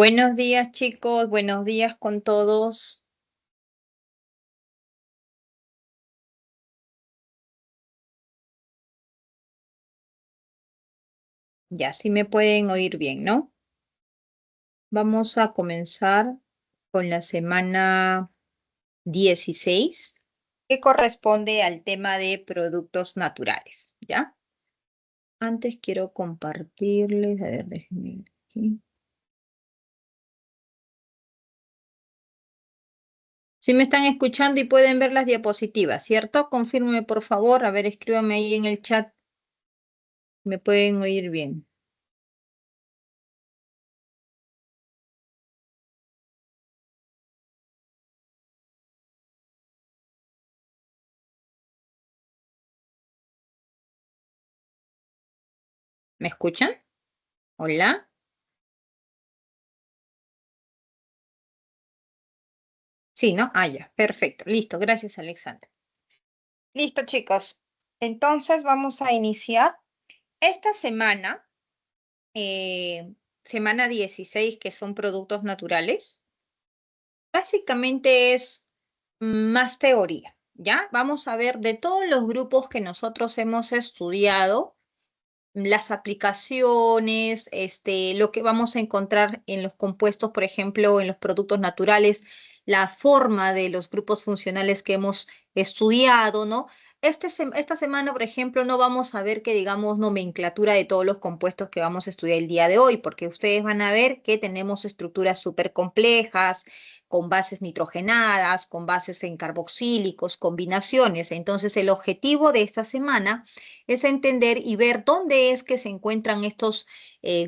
Buenos días, chicos. Buenos días con todos. Ya sí me pueden oír bien, ¿no? Vamos a comenzar con la semana 16, que corresponde al tema de productos naturales, ¿ya? Antes quiero compartirles, a ver, déjenme ver aquí. Sí me están escuchando y pueden ver las diapositivas, ¿cierto? Confírmeme, por favor. A ver, escríbanme ahí en el chat. ¿Me pueden oír bien? ¿Me escuchan? Hola. Sí, ¿no? Ah, ya, perfecto. Listo, gracias, Alexandra. Listo, chicos. Entonces vamos a iniciar esta semana, semana 16, que son productos naturales. Básicamente es más teoría, ¿ya? Vamos a ver de todos los grupos que nosotros hemos estudiado, las aplicaciones, lo que vamos a encontrar en los compuestos, por ejemplo, en los productos naturales, la forma de los grupos funcionales que hemos estudiado, ¿no? Esta semana, por ejemplo, no vamos a ver que digamos nomenclatura de todos los compuestos que vamos a estudiar el día de hoy, porque ustedes van a ver que tenemos estructuras súper complejas, con bases nitrogenadas, con bases en carboxílicos, combinaciones. Entonces, el objetivo de esta semana es entender y ver dónde es que se encuentran estos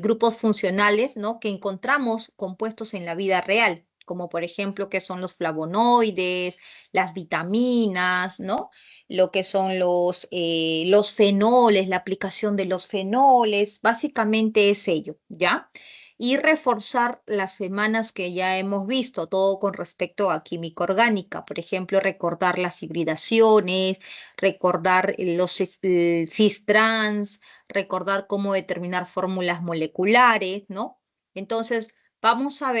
grupos funcionales, ¿no? Que encontramos compuestos en la vida real, como por ejemplo que son los flavonoides, las vitaminas, ¿no? Lo que son los fenoles, la aplicación de los fenoles, básicamente es ello, ¿ya? Y reforzar las semanas que ya hemos visto, todo con respecto a química orgánica, por ejemplo, recordar las hibridaciones, recordar los cis-trans, recordar cómo determinar fórmulas moleculares, ¿no? Entonces, vamos a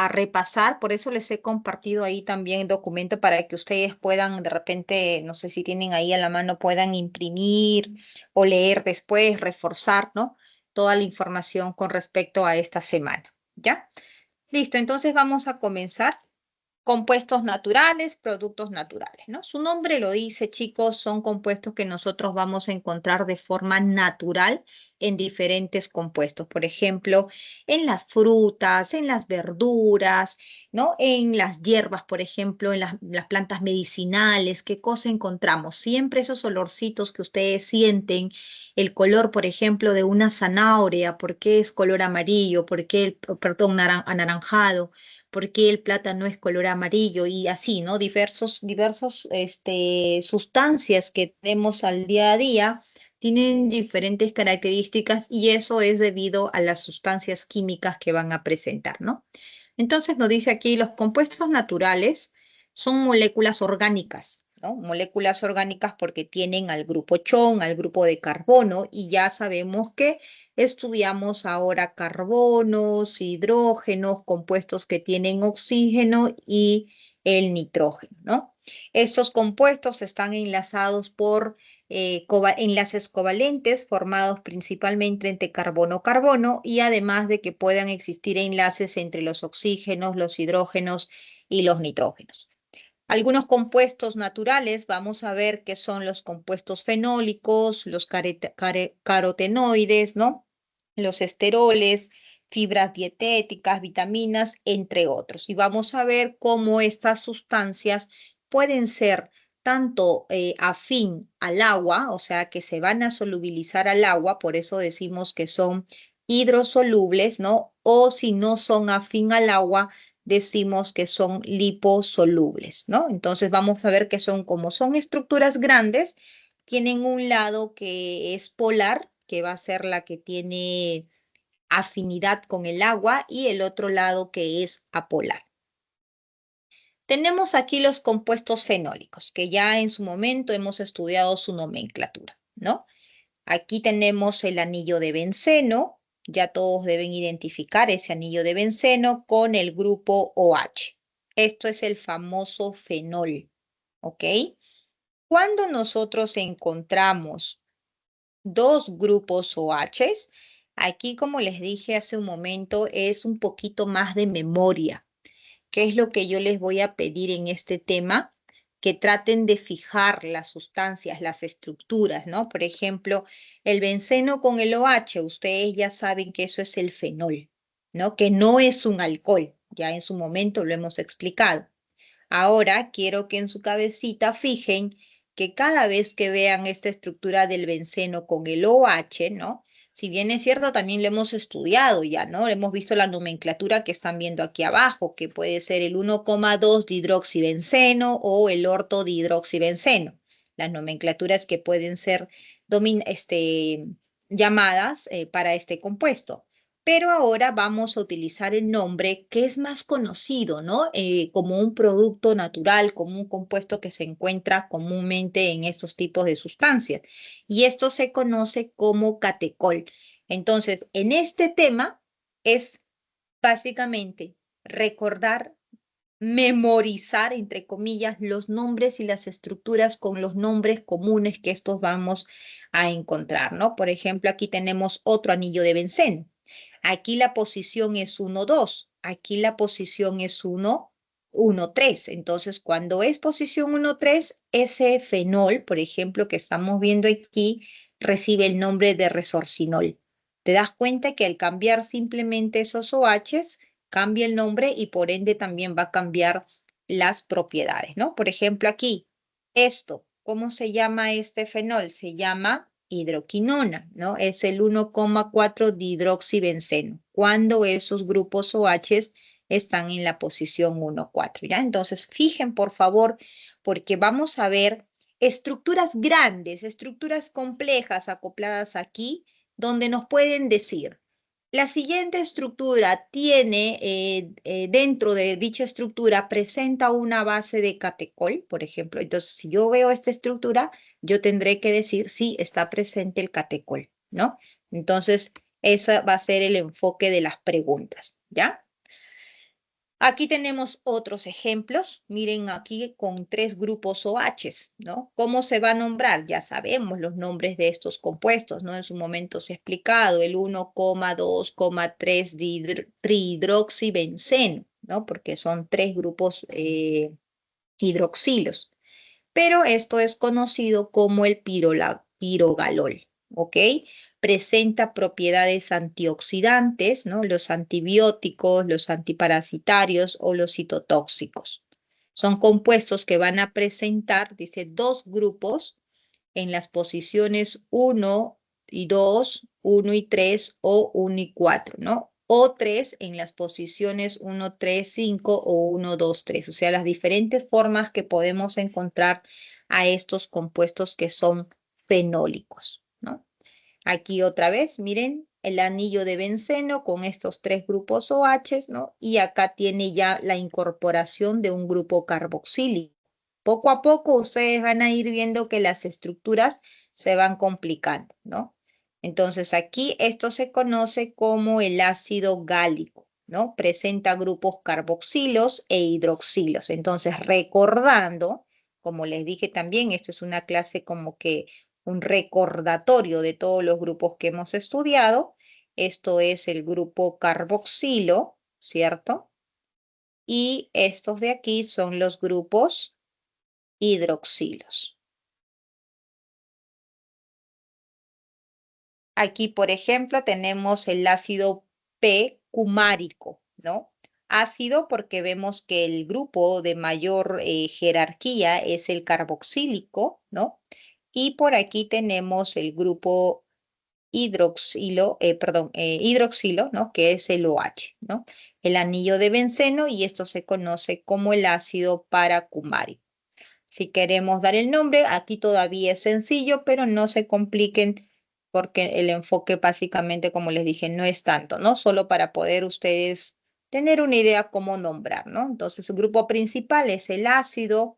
repasar, por eso les he compartido ahí también el documento para que ustedes puedan de repente, no sé si tienen ahí a la mano, puedan imprimir o leer después, reforzar, ¿no? Toda la información con respecto a esta semana, ¿ya? Listo, entonces vamos a comenzar. Compuestos naturales, productos naturales, ¿no? Su nombre lo dice, chicos, son compuestos que nosotros vamos a encontrar de forma natural en diferentes compuestos. Por ejemplo, en las frutas, en las verduras, ¿no? En las hierbas, por ejemplo, en las plantas medicinales. ¿Qué cosa encontramos? Siempre esos olorcitos que ustedes sienten, el color, por ejemplo, de una zanahoria, ¿por qué es color amarillo? ¿Por qué, perdón, anaranjado? Por qué el plátano es color amarillo y así, ¿no? Diversos, sustancias que tenemos al día a día tienen diferentes características y eso es debido a las sustancias químicas que van a presentar, ¿no? Entonces nos dice aquí, los compuestos naturales son moléculas orgánicas, ¿no? Moléculas orgánicas porque tienen al grupo chon, al grupo de carbono y ya sabemos que estudiamos ahora carbonos, hidrógenos, compuestos que tienen oxígeno y el nitrógeno, ¿no? Estos compuestos están enlazados por enlaces covalentes formados principalmente entre carbono-carbono y además de que puedan existir enlaces entre los oxígenos, los hidrógenos y los nitrógenos. Algunos compuestos naturales, vamos a ver qué son los compuestos fenólicos, los carotenoides, ¿no? Los esteroles, fibras dietéticas, vitaminas, entre otros. Y vamos a ver cómo estas sustancias pueden ser tanto afín al agua, o sea, que se van a solubilizar al agua, por eso decimos que son hidrosolubles, ¿no? O si no son afín al agua, decimos que son liposolubles, ¿no? Entonces vamos a ver que son, como son estructuras grandes, tienen un lado que es polar, que va a ser la que tiene afinidad con el agua, y el otro lado que es apolar. Tenemos aquí los compuestos fenólicos, que ya en su momento hemos estudiado su nomenclatura, ¿no? Aquí tenemos el anillo de benceno, Ya todos deben identificar ese anillo de benceno con el grupo OH. Esto es el famoso fenol, ¿ok? Cuando nosotros encontramos dos grupos OHs, aquí como les dije hace un momento, es un poquito más de memoria. ¿Qué es lo que yo les voy a pedir en este tema? Que traten de fijar las sustancias, las estructuras, ¿no? Por ejemplo, el benceno con el OH, ustedes ya saben que eso es el fenol, ¿no? Que no es un alcohol, ya en su momento lo hemos explicado. Ahora quiero que en su cabecita fijen que cada vez que vean esta estructura del benceno con el OH, ¿no? Si bien es cierto, también lo hemos estudiado ya, ¿no? Hemos visto la nomenclatura que están viendo aquí abajo, que puede ser el 1,2 dihidroxibenceno o el ortodihidroxibenceno. Las nomenclaturas que pueden ser llamadas para este compuesto. Pero ahora vamos a utilizar el nombre que es más conocido, ¿no? Como un producto natural, como un compuesto que se encuentra comúnmente en estos tipos de sustancias. Y esto se conoce como catecol. Entonces, en este tema es básicamente recordar, memorizar, entre comillas, los nombres y las estructuras con los nombres comunes que estos vamos a encontrar, ¿no? Por ejemplo, aquí tenemos otro anillo de benceno. Aquí la posición es 1, 2. Aquí la posición es 1, 1, 3. Entonces, cuando es posición 1, 3, ese fenol, por ejemplo, que estamos viendo aquí, recibe el nombre de resorcinol. Te das cuenta que al cambiar simplemente esos OHs, cambia el nombre y por ende también va a cambiar las propiedades, ¿no? Por ejemplo, aquí, esto, ¿cómo se llama este fenol? Se llama hidroquinona, ¿no? Es el 1,4 dihidroxibenceno, cuando esos grupos OHs están en la posición 1,4, ¿ya? Entonces, fijen, por favor, porque vamos a ver estructuras grandes, estructuras complejas acopladas aquí, donde nos pueden decir, la siguiente estructura tiene, dentro de dicha estructura, presenta una base de catecol, por ejemplo. Entonces, si yo veo esta estructura, yo tendré que decir si está presente el catecol, ¿no? Entonces, ese va a ser el enfoque de las preguntas, ¿ya? Aquí tenemos otros ejemplos. Miren aquí con tres grupos OHs, ¿no? ¿Cómo se va a nombrar? Ya sabemos los nombres de estos compuestos, ¿no? En su momento se ha explicado el 1,2,3 trihidroxibenceno, ¿no? Porque son tres grupos hidroxilos. Pero esto es conocido como el pirogalol, ¿ok? Presenta propiedades antioxidantes, ¿no? Los antibióticos, los antiparasitarios o los citotóxicos. Son compuestos que van a presentar, dice, dos grupos en las posiciones 1 y 2, 1 y 3 o 1 y 4, ¿no? O 3 en las posiciones 1, 3, 5 o 1, 2, 3. O sea, las diferentes formas que podemos encontrar a estos compuestos que son fenólicos, ¿no? Aquí otra vez, miren, el anillo de benceno con estos tres grupos OH, ¿no? Y acá tiene ya la incorporación de un grupo carboxílico. Poco a poco ustedes van a ir viendo que las estructuras se van complicando, ¿no? Entonces aquí esto se conoce como el ácido gálico, ¿no? Presenta grupos carboxilos e hidroxilos. Entonces, recordando, como les dije también, esto es una clase como que un recordatorio de todos los grupos que hemos estudiado. Esto es el grupo carboxilo, ¿cierto? Y estos de aquí son los grupos hidroxilos. Aquí, por ejemplo, tenemos el ácido P-cumárico, ¿no? Ácido porque vemos que el grupo de mayor jerarquía es el carboxílico, ¿no? Y por aquí tenemos el grupo hidroxilo, ¿no? Que es el OH, ¿no? El anillo de benceno y esto se conoce como el ácido paracumárico. Si queremos dar el nombre, aquí todavía es sencillo, pero no se compliquen porque el enfoque básicamente, como les dije, no es tanto, ¿no? Solo para poder ustedes tener una idea cómo nombrar, ¿no? Entonces, el grupo principal es el ácido.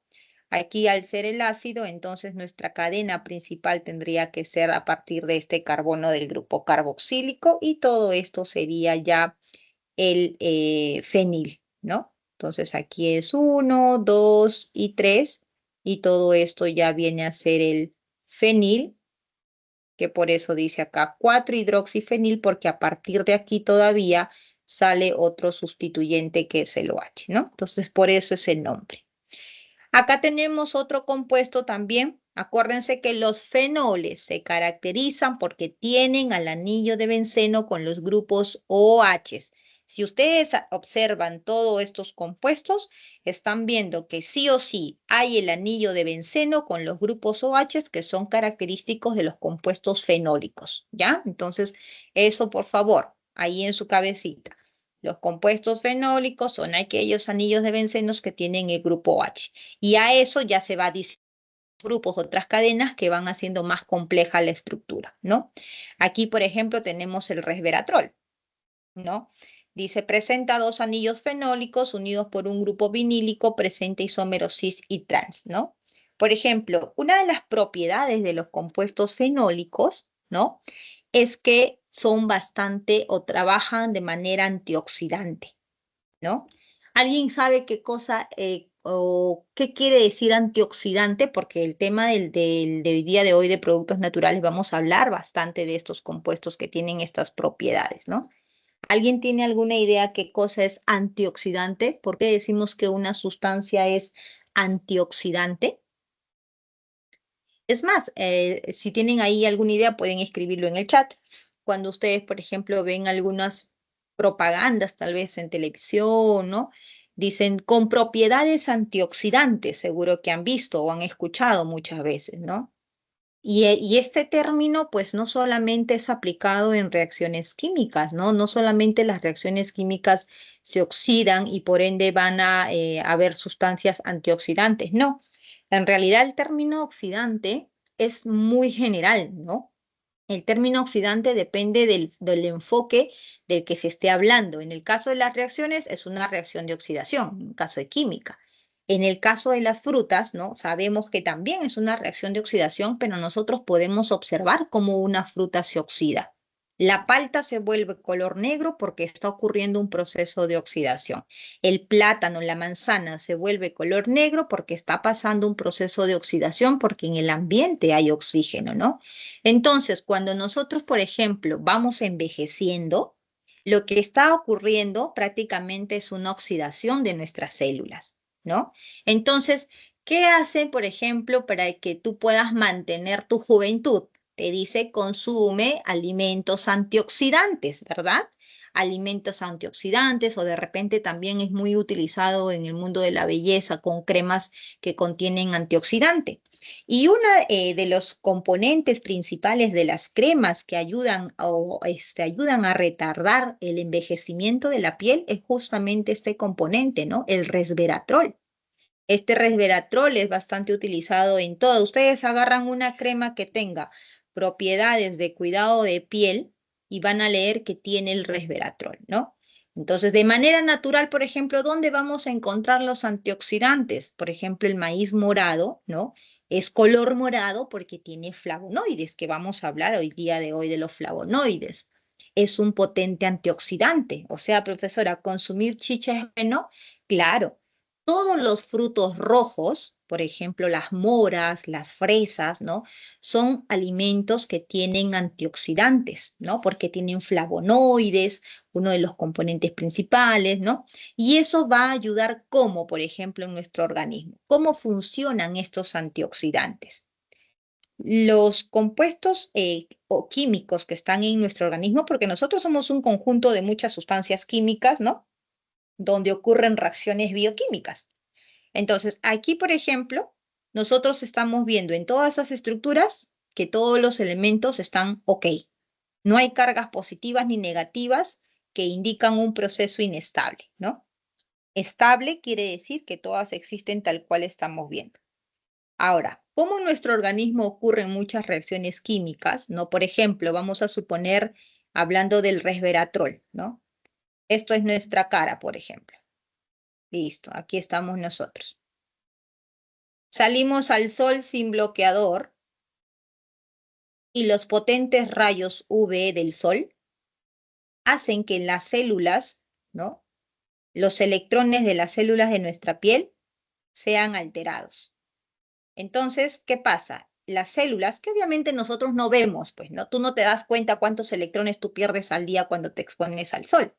Aquí al ser el ácido, entonces nuestra cadena principal tendría que ser a partir de este carbono del grupo carboxílico y todo esto sería ya el fenil, ¿no? Entonces aquí es 1, 2 y 3 y todo esto ya viene a ser el fenil, que por eso dice acá 4-hidroxifenil, porque a partir de aquí todavía sale otro sustituyente que es el OH, ¿no? Entonces por eso es el nombre. Acá tenemos otro compuesto también. Acuérdense que los fenoles se caracterizan porque tienen al anillo de benceno con los grupos OH. Si ustedes observan todos estos compuestos, están viendo que sí o sí hay el anillo de benceno con los grupos OH que son característicos de los compuestos fenólicos, ¿ya? Entonces, eso por favor, ahí en su cabecita. Los compuestos fenólicos son aquellos anillos de bencenos que tienen el grupo OH. Y a eso ya se va a grupos, otras cadenas que van haciendo más compleja la estructura, ¿no? Aquí, por ejemplo, tenemos el resveratrol, ¿no? Dice, presenta dos anillos fenólicos unidos por un grupo vinílico, presenta isómeros cis y trans, ¿no? Por ejemplo, una de las propiedades de los compuestos fenólicos, ¿no? Es que son bastante o trabajan de manera antioxidante, ¿no? ¿Alguien sabe qué cosa o qué quiere decir antioxidante? Porque el tema del día de hoy de productos naturales vamos a hablar bastante de estos compuestos que tienen estas propiedades, ¿no? ¿Alguien tiene alguna idea qué cosa es antioxidante? ¿Por qué decimos que una sustancia es antioxidante? Es más, si tienen ahí alguna idea, pueden escribirlo en el chat. Cuando ustedes, por ejemplo, ven algunas propagandas, tal vez en televisión, ¿no? Dicen con propiedades antioxidantes, seguro que han visto o han escuchado muchas veces, ¿no? Y este término, pues, no solamente es aplicado en reacciones químicas, ¿no? No solamente las reacciones químicas se oxidan y por ende van a haber sustancias antioxidantes, no. En realidad el término oxidante es muy general, ¿no? El término oxidante depende del enfoque del que se esté hablando. En el caso de las reacciones es una reacción de oxidación, en el caso de química. En el caso de las frutas, ¿no? Sabemos que también es una reacción de oxidación, pero nosotros podemos observar cómo una fruta se oxida. La palta se vuelve color negro porque está ocurriendo un proceso de oxidación. El plátano, la manzana se vuelve color negro porque está pasando un proceso de oxidación porque en el ambiente hay oxígeno, ¿no? Entonces, cuando nosotros, por ejemplo, vamos envejeciendo, lo que está ocurriendo prácticamente es una oxidación de nuestras células, ¿no? Entonces, ¿qué hacen, por ejemplo, para que tú puedas mantener tu juventud? Te dice, consume alimentos antioxidantes, ¿verdad? Alimentos antioxidantes o de repente también es muy utilizado en el mundo de la belleza con cremas que contienen antioxidante. Y uno de los componentes principales de las cremas que ayudan, ayudan a retardar el envejecimiento de la piel es justamente este componente, ¿no? El resveratrol. Este resveratrol es bastante utilizado en todo. Ustedes agarran una crema que tenga propiedades de cuidado de piel y van a leer que tiene el resveratrol, ¿no? Entonces, de manera natural, por ejemplo, ¿dónde vamos a encontrar los antioxidantes? Por ejemplo, el maíz morado, ¿no? Es color morado porque tiene flavonoides, que vamos a hablar hoy día de hoy de los flavonoides. Es un potente antioxidante. O sea, profesora, ¿consumir chicha es bueno? Claro, todos los frutos rojos, por ejemplo, las moras, las fresas, ¿no? Son alimentos que tienen antioxidantes, ¿no? Porque tienen flavonoides, uno de los componentes principales, ¿no? Y eso va a ayudar como, por ejemplo, en nuestro organismo. ¿Cómo funcionan estos antioxidantes? Los compuestos o químicos que están en nuestro organismo, porque nosotros somos un conjunto de muchas sustancias químicas, ¿no? Donde ocurren reacciones bioquímicas. Entonces, aquí, por ejemplo, nosotros estamos viendo en todas esas estructuras que todos los elementos están ok. No hay cargas positivas ni negativas que indican un proceso inestable, ¿no? Estable quiere decir que todas existen tal cual estamos viendo. Ahora, ¿cómo en nuestro organismo ocurren muchas reacciones químicas, ¿no? Por ejemplo, vamos a suponer, hablando del resveratrol, ¿no? Esto es nuestra cara, por ejemplo. Listo, aquí estamos nosotros. Salimos al sol sin bloqueador y los potentes rayos UV del sol hacen que en las células, ¿no? Los electrones de las células de nuestra piel sean alterados. Entonces, ¿qué pasa? Las células, que obviamente nosotros no vemos, pues, ¿no? Tú no te das cuenta cuántos electrones tú pierdes al día cuando te expones al sol.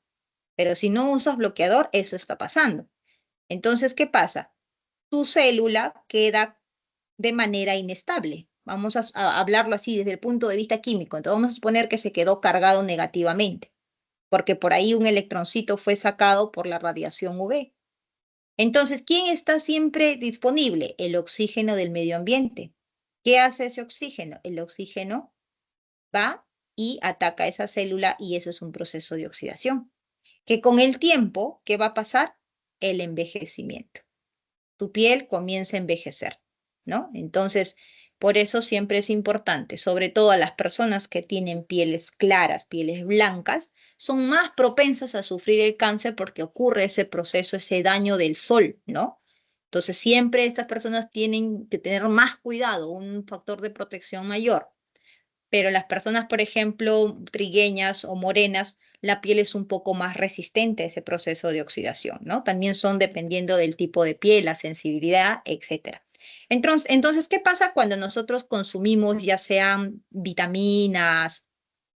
Pero si no usas bloqueador, eso está pasando. Entonces, ¿qué pasa? Tu célula queda de manera inestable. Vamos a hablarlo así desde el punto de vista químico. Entonces, vamos a suponer que se quedó cargado negativamente, porque por ahí un electroncito fue sacado por la radiación UV. Entonces, ¿quién está siempre disponible? El oxígeno del medio ambiente. ¿Qué hace ese oxígeno? El oxígeno va y ataca esa célula y eso es un proceso de oxidación. Que con el tiempo, ¿qué va a pasar? El envejecimiento. Tu piel comienza a envejecer, ¿no? Entonces, por eso siempre es importante, sobre todo a las personas que tienen pieles claras, pieles blancas, son más propensas a sufrir el cáncer porque ocurre ese proceso, ese daño del sol, ¿no? Entonces, siempre estas personas tienen que tener más cuidado, un factor de protección mayor. Pero las personas, por ejemplo, trigueñas o morenas, la piel es un poco más resistente a ese proceso de oxidación, ¿no? También son dependiendo del tipo de piel, la sensibilidad, etcétera. Entonces, ¿qué pasa cuando nosotros consumimos ya sean vitaminas,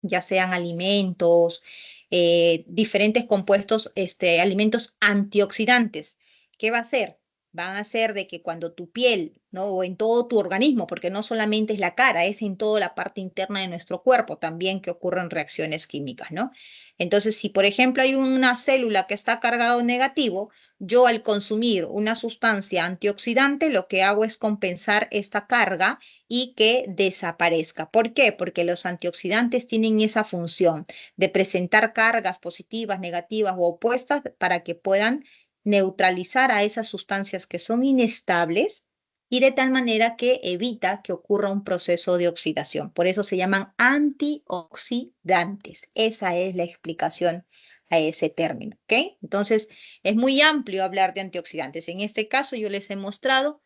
ya sean alimentos, diferentes compuestos, alimentos antioxidantes? ¿Qué va a hacer? Van a hacer de que cuando tu piel, ¿no? O en todo tu organismo, porque no solamente es la cara, es en toda la parte interna de nuestro cuerpo también que ocurren reacciones químicas, ¿no? Entonces, si por ejemplo hay una célula que está cargado negativo, yo al consumir una sustancia antioxidante, lo que hago es compensar esta carga y que desaparezca. ¿Por qué? Porque los antioxidantes tienen esa función de presentar cargas positivas, negativas o opuestas para que puedan neutralizar a esas sustancias que son inestables y de tal manera que evita que ocurra un proceso de oxidación. Por eso se llaman antioxidantes. Esa es la explicación a ese término, ¿ok? Entonces, es muy amplio hablar de antioxidantes. En este caso, yo les he mostrado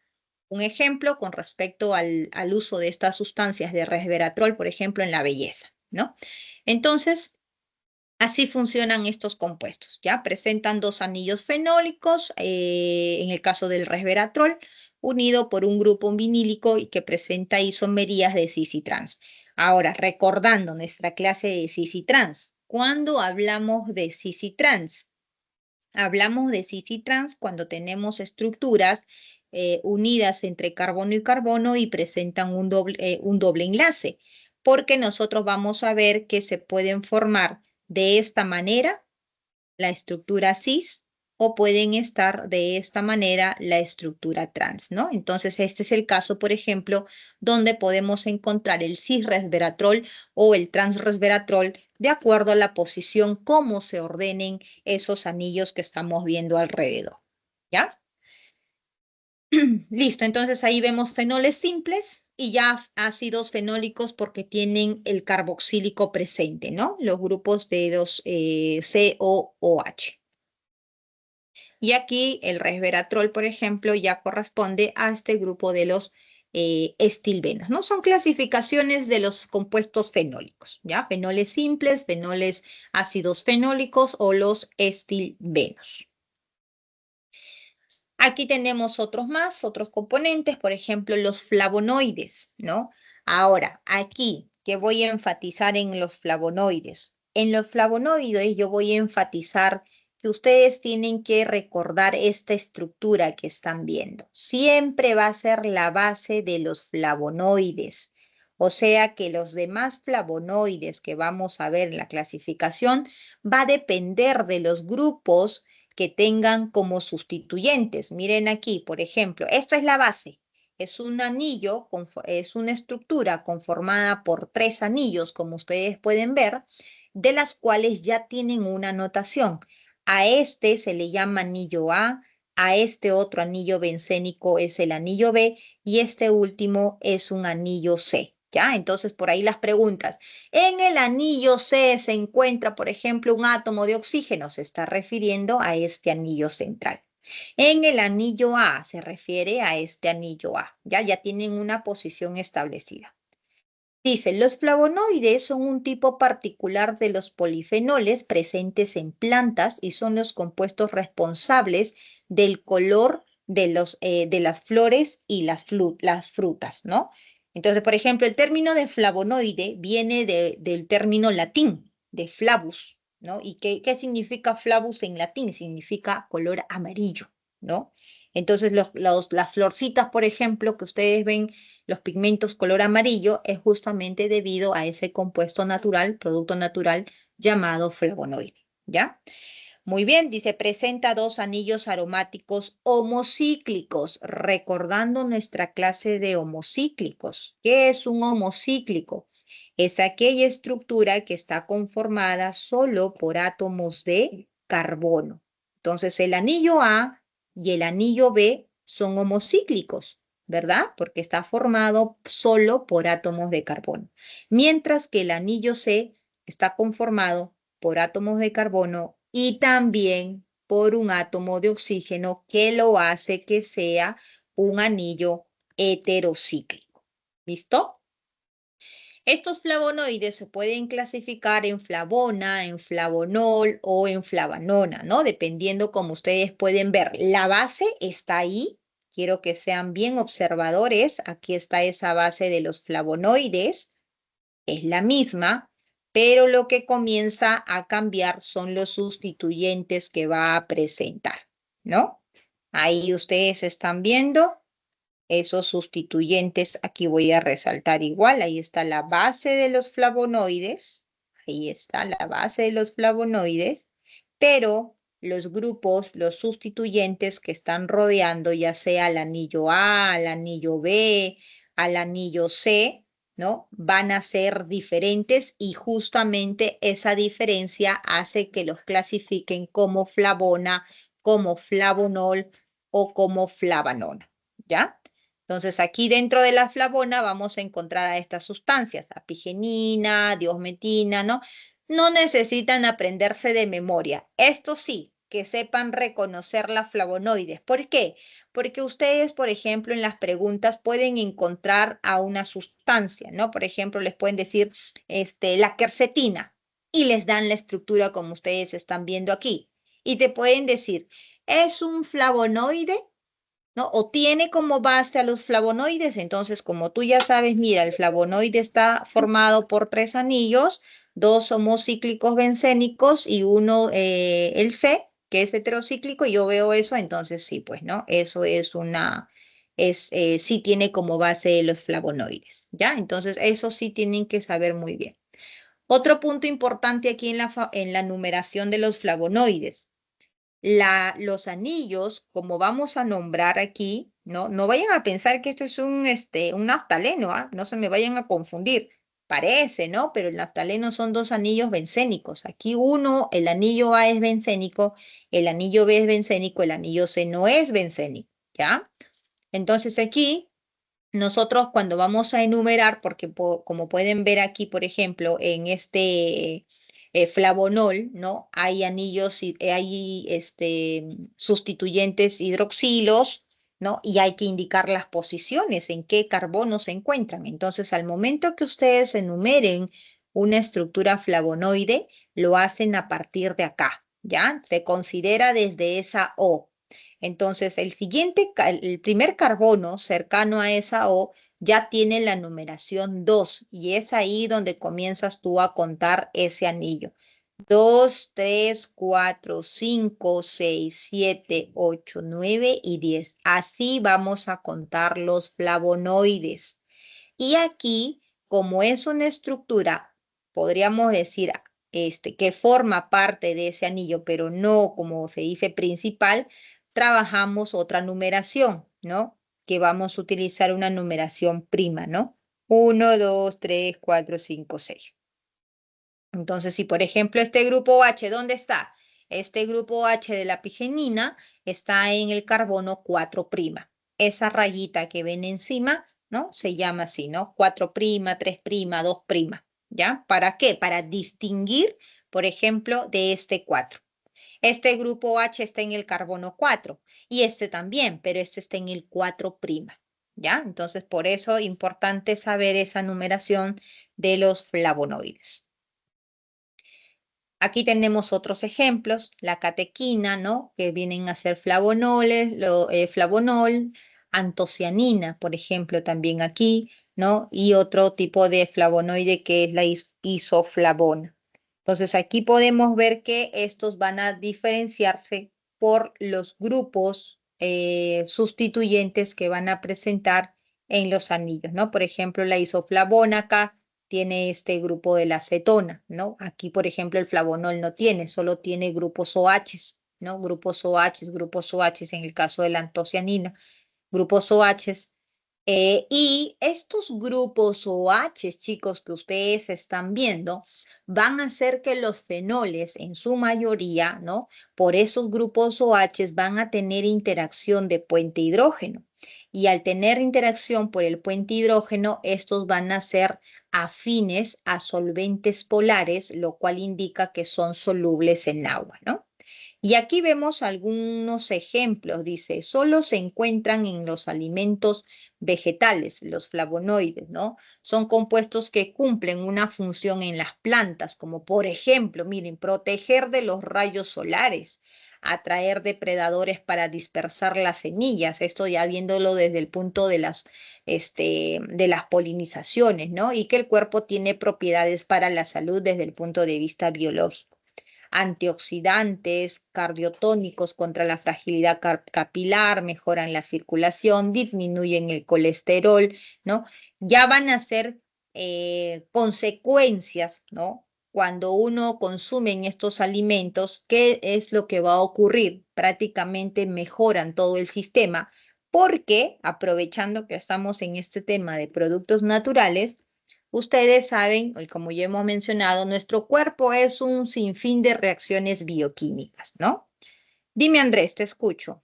un ejemplo con respecto al uso de estas sustancias de resveratrol, por ejemplo, en la belleza, ¿no? Entonces, así funcionan estos compuestos, ¿ya? Presentan dos anillos fenólicos, en el caso del resveratrol, unido por un grupo vinílico y que presenta isomerías de cis y trans. Ahora, recordando nuestra clase de cis y trans, ¿cuándo hablamos de cis y trans? Hablamos de cis y trans cuando tenemos estructuras unidas entre carbono y carbono y presentan un doble enlace, porque nosotros vamos a ver que se pueden formar de esta manera la estructura cis o pueden estar de esta manera la estructura trans, ¿no? Entonces, este es el caso, por ejemplo, donde podemos encontrar el cis-resveratrol o el trans-resveratrol de acuerdo a la posición, cómo se ordenen esos anillos que estamos viendo alrededor, ¿ya? Listo, entonces ahí vemos fenoles simples y ya ácidos fenólicos porque tienen el carboxílico presente, ¿no? Los grupos de los COOH. Y aquí el resveratrol, por ejemplo, ya corresponde a este grupo de los estilbenos, ¿no? Son clasificaciones de los compuestos fenólicos, ¿ya? Fenoles simples, fenoles ácidos fenólicos o los estilbenos. Aquí tenemos otros más, otros componentes, por ejemplo, los flavonoides, ¿no? Ahora, aquí que voy a enfatizar en los flavonoides. En los flavonoides yo voy a enfatizar que ustedes tienen que recordar esta estructura que están viendo. Siempre va a ser la base de los flavonoides. O sea que los demás flavonoides que vamos a ver en la clasificación va a depender de los grupos que tengan como sustituyentes. Miren aquí, por ejemplo, esto es la base. Es un anillo, es una estructura conformada por tres anillos, como ustedes pueden ver, de las cuales ya tienen una notación. A este se le llama anillo A este otro anillo bencénico es el anillo B y este último es un anillo C. ¿Ya? Entonces, por ahí las preguntas. En el anillo C se encuentra, por ejemplo, un átomo de oxígeno. Se está refiriendo a este anillo central. En el anillo A se refiere a este anillo A, ya tienen una posición establecida. Dice, los flavonoides son un tipo particular de los polifenoles presentes en plantas y son los compuestos responsables del color de las flores y las frutas, ¿no? Entonces, por ejemplo, el término de flavonoide viene del término latín, de flavus, ¿no? ¿Y qué significa flavus en latín? Significa color amarillo, ¿no? Entonces, las florcitas, por ejemplo, que ustedes ven los pigmentos color amarillo es justamente debido a ese compuesto natural, producto natural llamado flavonoide, ¿ya? Muy bien, dice, presenta dos anillos aromáticos homocíclicos, recordando nuestra clase de homocíclicos. ¿Qué es un homocíclico? Es aquella estructura que está conformada solo por átomos de carbono. Entonces, el anillo A y el anillo B son homocíclicos, ¿verdad? Porque está formado solo por átomos de carbono. Mientras que el anillo C está conformado por átomos de carbono y también por un átomo de oxígeno que lo hace que sea un anillo heterocíclico. ¿Listo? Estos flavonoides se pueden clasificar en flavona, en flavonol o en flavanona, ¿no? Dependiendo como ustedes pueden ver. La base está ahí. Quiero que sean bien observadores. Aquí está esa base de los flavonoides. Es la misma, pero lo que comienza a cambiar son los sustituyentes que va a presentar, ¿no? Ahí ustedes están viendo esos sustituyentes. Aquí voy a resaltar igual. Ahí está la base de los flavonoides. Ahí está la base de los flavonoides, pero los grupos, los sustituyentes que están rodeando, ya sea al anillo A, al anillo B, al anillo C, ¿no? Van a ser diferentes y justamente esa diferencia hace que los clasifiquen como flavona, como flavonol o como flavanona, ¿ya? Entonces, aquí dentro de la flavona vamos a encontrar a estas sustancias, apigenina, diosmetina, ¿no? No necesitan aprenderse de memoria. Esto sí, que sepan reconocer las flavonoides. ¿Por qué? Porque ustedes, por ejemplo, en las preguntas pueden encontrar a una sustancia, ¿no? Por ejemplo, les pueden decir, la quercetina y les dan la estructura como ustedes están viendo aquí. Y te pueden decir, ¿es un flavonoide? ¿No? O tiene como base a los flavonoides. Entonces, como tú ya sabes, mira, el flavonoide está formado por tres anillos, dos homocíclicos bencénicos y uno, el C, que es heterocíclico, y yo veo eso, entonces sí, pues, ¿no? Eso es sí tiene como base los flavonoides, ¿ya? Entonces, eso sí tienen que saber muy bien. Otro punto importante aquí en la numeración de los flavonoides los anillos, como vamos a nombrar aquí, ¿no? No vayan a pensar que esto es un naftaleno, ¿ah? No se me vayan a confundir. Parece, ¿no? Pero el naftaleno son dos anillos bencénicos. Aquí uno, el anillo A es bencénico, el anillo B es bencénico, el anillo C no es bencénico, ¿ya? Entonces aquí nosotros cuando vamos a enumerar, porque como pueden ver aquí, por ejemplo, en este flavonol, ¿no? Hay anillos, hay sustituyentes hidroxilos, ¿no? Y hay que indicar las posiciones, en qué carbono se encuentran. Entonces, al momento que ustedes enumeren una estructura flavonoide, lo hacen a partir de acá, ¿ya? Se considera desde esa O. Entonces, el primer carbono cercano a esa O ya tiene la numeración 2 y es ahí donde comienzas tú a contar ese anillo. 2, 3, 4, 5, 6, 7, 8, 9 y 10. Así vamos a contar los flavonoides. Y aquí, como es una estructura, podríamos decir, que forma parte de ese anillo, pero no como se dice principal, trabajamos otra numeración, ¿no? Que vamos a utilizar una numeración prima, ¿no? 1, 2, 3, 4, 5, 6. Entonces, si por ejemplo este grupo H, ¿dónde está? Este grupo H de la pigenina está en el carbono 4'. Esa rayita que ven encima, ¿no? Se llama así, ¿no? 4', 3', 2', ¿ya? ¿Para qué? Para distinguir, por ejemplo, de este 4. Este grupo H está en el carbono 4 y este también, pero este está en el 4', ¿ya? Entonces, por eso es importante saber esa numeración de los flavonoides. Aquí tenemos otros ejemplos, la catequina, ¿no? Que vienen a ser flavonoles, flavonol, antocianina, por ejemplo, también aquí, ¿no? Y otro tipo de flavonoide que es la isoflavona. Entonces, aquí podemos ver que estos van a diferenciarse por los grupos sustituyentes que van a presentar en los anillos, ¿no? Por ejemplo, la isoflavona acá tiene este grupo de la acetona, ¿no? Aquí, por ejemplo, el flavonol no tiene, solo tiene grupos OH, ¿no? Grupos OH en el caso de la antocianina, grupos OH. Y estos grupos OH, chicos, que ustedes están viendo, van a hacer que los fenoles, en su mayoría, ¿no? Por esos grupos OH van a tener interacción de puente hidrógeno. Y al tener interacción por el puente hidrógeno, estos van a ser afines a solventes polares, lo cual indica que son solubles en agua, ¿no? Y aquí vemos algunos ejemplos. Dice, solo se encuentran en los alimentos vegetales, los flavonoides, ¿no? Son compuestos que cumplen una función en las plantas, como por ejemplo, miren, proteger de los rayos solares, atraer depredadores para dispersar las semillas, esto ya viéndolo desde el punto de las polinizaciones, ¿no? Y que el cuerpo tiene propiedades para la salud desde el punto de vista biológico. Antioxidantes, cardiotónicos contra la fragilidad capilar, mejoran la circulación, disminuyen el colesterol, ¿no? Ya van a ser consecuencias, ¿no? Cuando uno consume en estos alimentos, ¿qué es lo que va a ocurrir? Prácticamente mejoran todo el sistema, porque aprovechando que estamos en este tema de productos naturales, ustedes saben, y como ya hemos mencionado, nuestro cuerpo es un sinfín de reacciones bioquímicas, ¿no? Dime, Andrés, te escucho.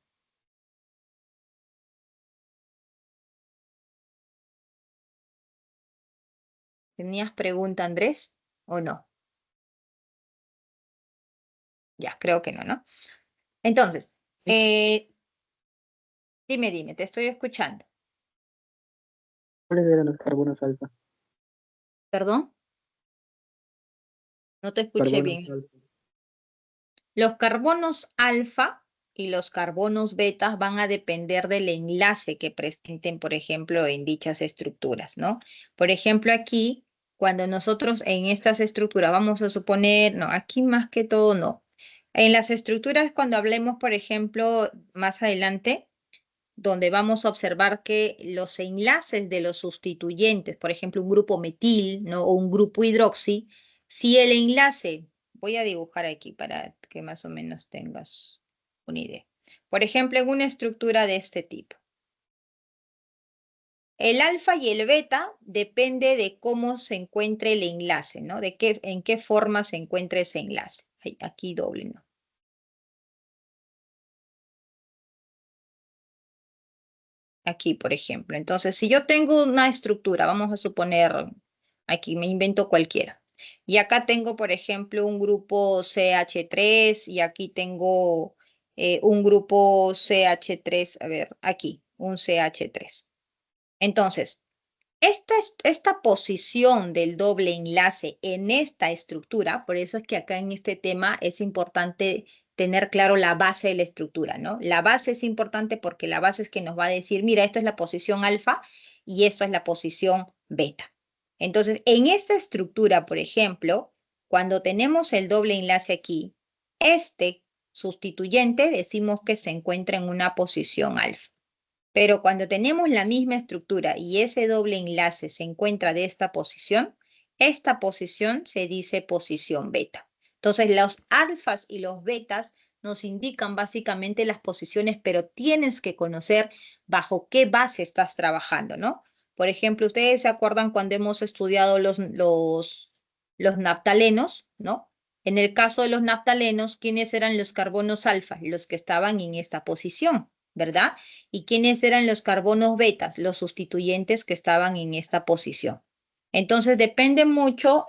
¿Tenías pregunta, Andrés? ¿O no? Ya, creo que no, ¿no? Entonces, Sí. dime, te estoy escuchando. ¿Cuáles eran los carbonos alfa? ¿Perdón? No te escuché Carbonos bien. alfa. Los carbonos alfa y los carbonos beta van a depender del enlace que presenten, por ejemplo, en dichas estructuras, ¿no? Por ejemplo, aquí, cuando nosotros en estas estructuras vamos a suponer, no, aquí más que todo no. En las estructuras, cuando hablemos, por ejemplo, más adelante, donde vamos a observar que los enlaces de los sustituyentes, por ejemplo, un grupo metil, ¿no? O un grupo hidroxi, si el enlace, voy a dibujar aquí para que más o menos tengas una idea. Por ejemplo, en una estructura de este tipo. El alfa y el beta depende de cómo se encuentre el enlace, ¿no? En qué forma se encuentra ese enlace. Aquí doble, ¿no? Aquí, por ejemplo. Entonces, si yo tengo una estructura, vamos a suponer, aquí me invento cualquiera. Y acá tengo, por ejemplo, un grupo CH3 y aquí tengo un grupo CH3, a ver, aquí, un CH3. Entonces, esta posición del doble enlace en esta estructura, por eso es que acá en este tema es importante tener claro la base de la estructura, ¿no? La base es importante porque la base es que nos va a decir, mira, esto es la posición alfa y esto es la posición beta. Entonces, en esta estructura, por ejemplo, cuando tenemos el doble enlace aquí, este sustituyente decimos que se encuentra en una posición alfa. Pero cuando tenemos la misma estructura y ese doble enlace se encuentra de esta posición se dice posición beta. Entonces, los alfas y los betas nos indican básicamente las posiciones, pero tienes que conocer bajo qué base estás trabajando, ¿no? Por ejemplo, ustedes se acuerdan cuando hemos estudiado los naftalenos, ¿no? En el caso de los naftalenos, ¿quiénes eran los carbonos alfa? Los que estaban en esta posición, ¿verdad? ¿Y quiénes eran los carbonos betas? Los sustituyentes que estaban en esta posición. Entonces depende mucho,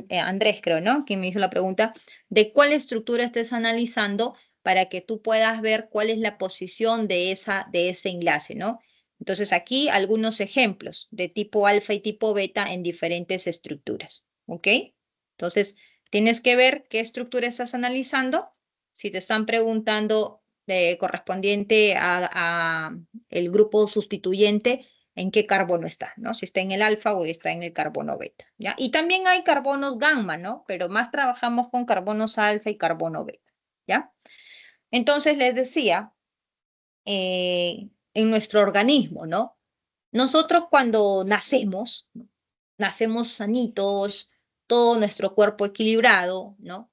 Andrés creo, ¿no? Quien me hizo la pregunta, de cuál estructura estés analizando para que tú puedas ver cuál es la posición de ese enlace, ¿no? Entonces aquí algunos ejemplos de tipo alfa y tipo beta en diferentes estructuras, ¿ok? Entonces tienes que ver qué estructura estás analizando. Si te están preguntando de correspondiente a el grupo sustituyente, en qué carbono está, ¿no? Si está en el alfa o está en el carbono beta, ¿ya? Y también hay carbonos gamma, ¿no? Pero más trabajamos con carbonos alfa y carbono beta, ¿ya? Entonces les decía, en nuestro organismo, ¿no? Nosotros cuando nacemos, ¿no? Nacemos sanitos, todo nuestro cuerpo equilibrado, ¿no?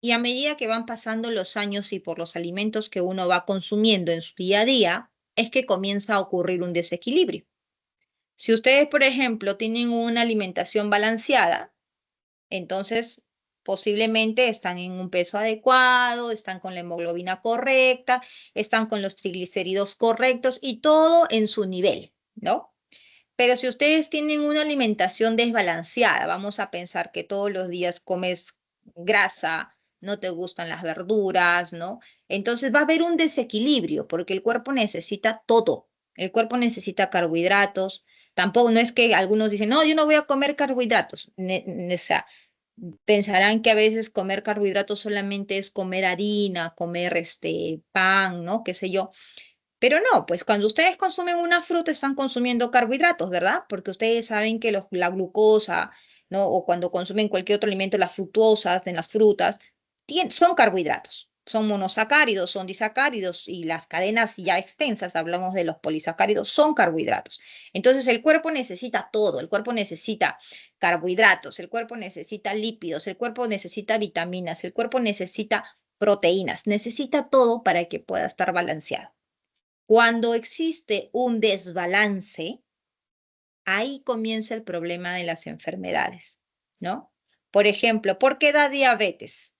Y a medida que van pasando los años y por los alimentos que uno va consumiendo en su día a día, es que comienza a ocurrir un desequilibrio. Si ustedes, por ejemplo, tienen una alimentación balanceada, entonces posiblemente están en un peso adecuado, están con la hemoglobina correcta, están con los triglicéridos correctos y todo en su nivel, ¿no? Pero si ustedes tienen una alimentación desbalanceada, vamos a pensar que todos los días comes grasa, no te gustan las verduras, ¿no? Entonces va a haber un desequilibrio porque el cuerpo necesita todo. El cuerpo necesita carbohidratos. Tampoco no es que algunos dicen, no, yo no voy a comer carbohidratos. O sea, pensarán que a veces comer carbohidratos solamente es comer harina, comer pan, ¿no? Qué sé yo. Pero no, pues cuando ustedes consumen una fruta están consumiendo carbohidratos, ¿verdad? Porque ustedes saben que la glucosa, ¿no? O cuando consumen cualquier otro alimento, las fructuosas en las frutas, son carbohidratos. Son monosacáridos, son disacáridos y las cadenas ya extensas, hablamos de los polisacáridos, son carbohidratos. Entonces el cuerpo necesita todo, el cuerpo necesita carbohidratos, el cuerpo necesita lípidos, el cuerpo necesita vitaminas, el cuerpo necesita proteínas, necesita todo para que pueda estar balanceado. Cuando existe un desbalance, ahí comienza el problema de las enfermedades, ¿no? Por ejemplo, ¿por qué da diabetes?